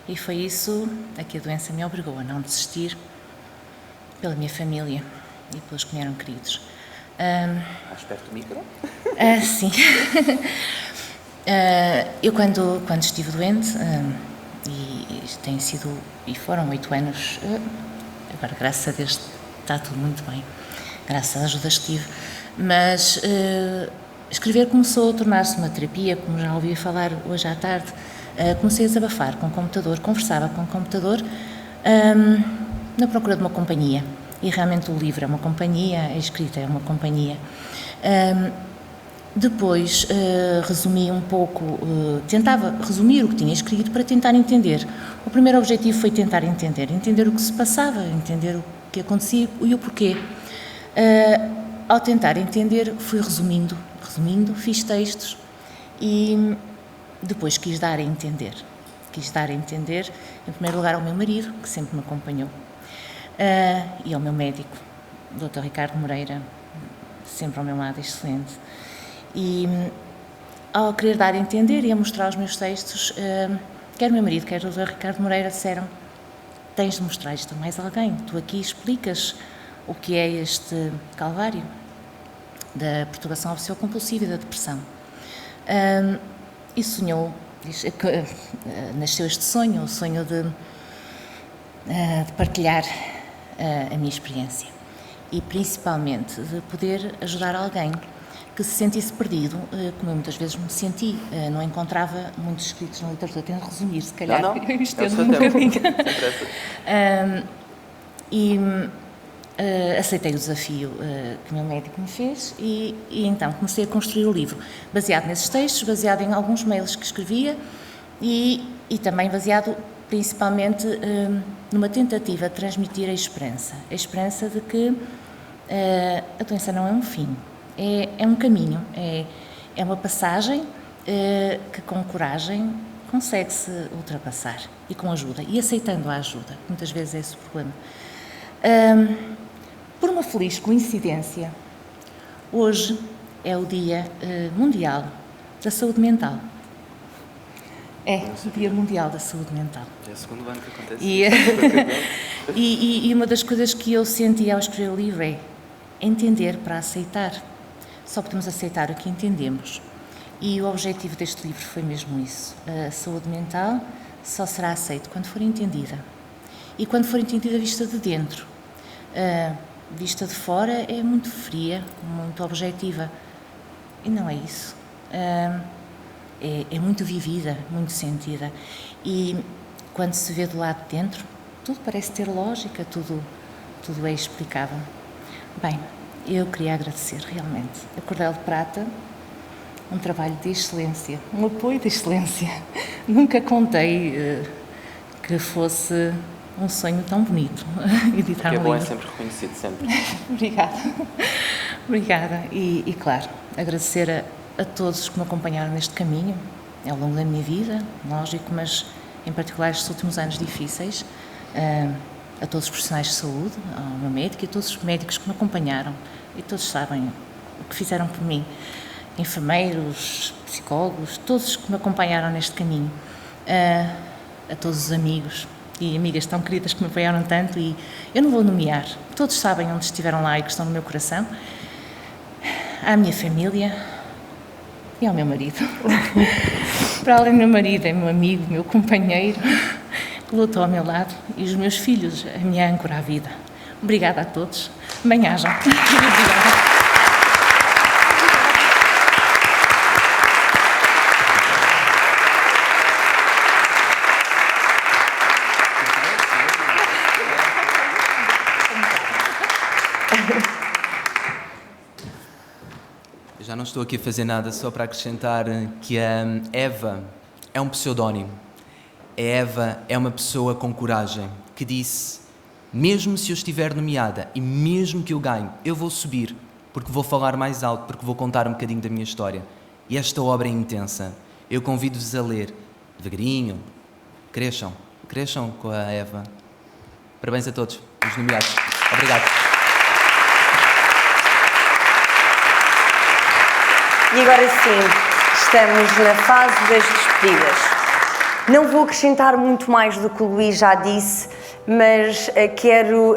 E foi isso a que a doença me obrigou a não desistir pela minha família e pelos que me eram queridos. Mais perto do micro? Sim. Eu quando estive doente, e foram 8 anos, agora graças a Deus está tudo muito bem, graças às ajudas que tive, mas escrever começou a tornar-se uma terapia, como já ouvi falar hoje à tarde. Comecei a desabafar com o computador, conversava com o computador, na procura de uma companhia. E realmente o livro é uma companhia, a escrita é uma companhia. Depois resumi um pouco, tentava resumir o que tinha escrito para tentar entender. O primeiro objetivo foi tentar entender o que se passava, entender o que acontecia e o porquê. Ao tentar entender, fui resumindo, fiz textos e depois quis dar a entender. Quis dar a entender, em primeiro lugar, ao meu marido, que sempre me acompanhou. E ao meu médico, o Dr. Ricardo Moreira, sempre ao meu lado, excelente. E ao querer dar a entender e a mostrar os meus textos, quer o meu marido, quer o Dr. Ricardo Moreira disseram: tens de mostrar isto a mais alguém, tu aqui explicas o que é este calvário da perturbação obsessivo-compulsiva e da depressão. E sonhou, nasceu este sonho, o sonho de partilhar a minha experiência e principalmente de poder ajudar alguém que se sentisse perdido, como eu muitas vezes me senti, não encontrava muitos escritos na literatura, tento resumir, se calhar, estendo um bocadinho. Aceitei o desafio que o meu médico me fez e então comecei a construir o livro, baseado nesses textos, baseado em alguns mails que escrevia e também baseado principalmente numa tentativa de transmitir a esperança de que a doença não é um fim, é um caminho, é uma passagem que com coragem consegue-se ultrapassar e com ajuda, e aceitando a ajuda, muitas vezes é esse o problema. Por uma feliz coincidência, hoje é o Dia Mundial da Saúde Mental. É o Dia Mundial da Saúde Mental. É o segundo ano que acontece. E uma das coisas que eu senti ao escrever o livro é entender para aceitar. Só podemos aceitar o que entendemos. E o objetivo deste livro foi mesmo isso. A saúde mental só será aceita quando for entendida. E quando for entendida vista de dentro. Vista de fora é muito fria, muito objetiva. E não é isso. É muito vivida, muito sentida. E quando se vê do lado de dentro, tudo parece ter lógica, tudo é explicável. Bem, eu queria agradecer realmente a Cordel de Prata, um trabalho de excelência, um apoio de excelência. Nunca contei que fosse um sonho tão bonito editar um livro. Que é bom, é sempre reconhecido, sempre. Obrigada. E claro, agradecer a todos que me acompanharam neste caminho, ao longo da minha vida, lógico, mas em particular estes últimos anos difíceis, a todos os profissionais de saúde, ao meu médico e a todos os médicos que me acompanharam, e todos sabem o que fizeram por mim, enfermeiros, psicólogos, todos que me acompanharam neste caminho, a todos os amigos e amigas tão queridas que me apoiaram tanto, e eu não vou nomear, todos sabem onde estiveram lá e que estão no meu coração, à minha família e ao meu marido. Para além do meu marido, é meu amigo, meu companheiro, que lutou ao meu lado, e os meus filhos, a minha âncora à vida. Obrigada a todos. Bem-ajam. Obrigada. Já não estou aqui a fazer nada, só para acrescentar que a Eva é um pseudónimo. A Eva é uma pessoa com coragem, que disse: mesmo se eu estiver nomeada e mesmo que eu ganhe, eu vou subir, porque vou falar mais alto, porque vou contar um bocadinho da minha história. E esta obra é intensa. Eu convido-vos a ler devagarinho. Cresçam com a Eva. Parabéns a todos, os nomeados. Obrigado. E agora sim, estamos na fase das despedidas. Não vou acrescentar muito mais do que o Luís já disse, mas quero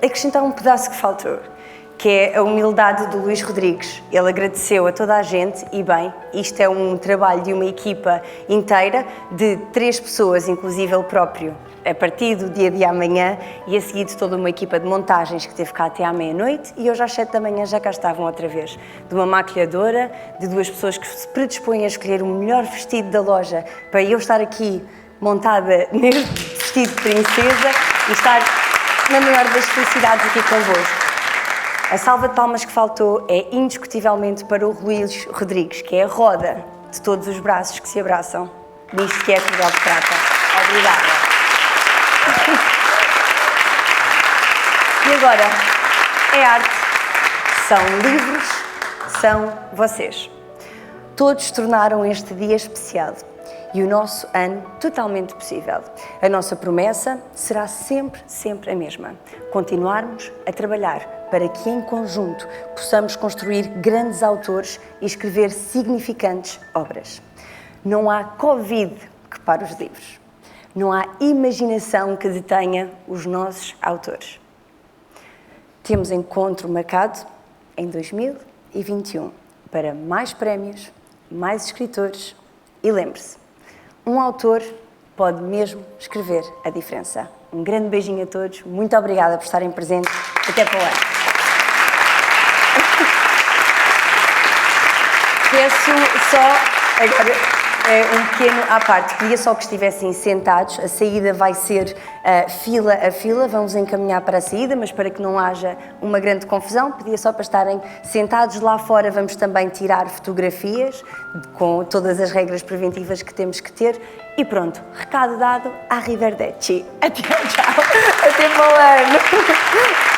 acrescentar um pedaço que faltou, que é a humildade do Luís Rodrigues. Ele agradeceu a toda a gente e, bem, isto é um trabalho de uma equipa inteira, de 3 pessoas, inclusive ele próprio, a partir do dia de amanhã, e a seguir de toda uma equipa de montagens que teve cá até à meia-noite, e hoje às 7 da manhã já cá estavam outra vez. De uma maquilhadora, de 2 pessoas que se predispõem a escolher o melhor vestido da loja para eu estar aqui montada neste vestido de princesa e estar na maior das felicidades aqui convosco. A salva de palmas que faltou é indiscutivelmente para o Luís Rodrigues, que é a roda de todos os braços que se abraçam nisto que é a Cordel de Prata. Obrigada. E agora, é arte, são livros, são vocês. Todos tornaram este dia especial e o nosso ano totalmente possível. A nossa promessa será sempre, sempre a mesma. Continuarmos a trabalhar para que em conjunto possamos construir grandes autores e escrever significantes obras. Não há Covid que pare os livros. Não há imaginação que detenha os nossos autores. Temos encontro marcado em 2021 para mais prémios, mais escritores e lembre-se, um autor pode mesmo escrever a diferença. Um grande beijinho a todos, muito obrigada por estarem presentes, até para o ano. Peço só, agora, um pequeno à parte, queria só que estivessem sentados, a saída vai ser fila a fila, vamos encaminhar para a saída, mas para que não haja uma grande confusão, pedia só para estarem sentados. Lá fora vamos também tirar fotografias com todas as regras preventivas que temos que ter e pronto, recado dado, arrivederci. Até tchau, até para o ano.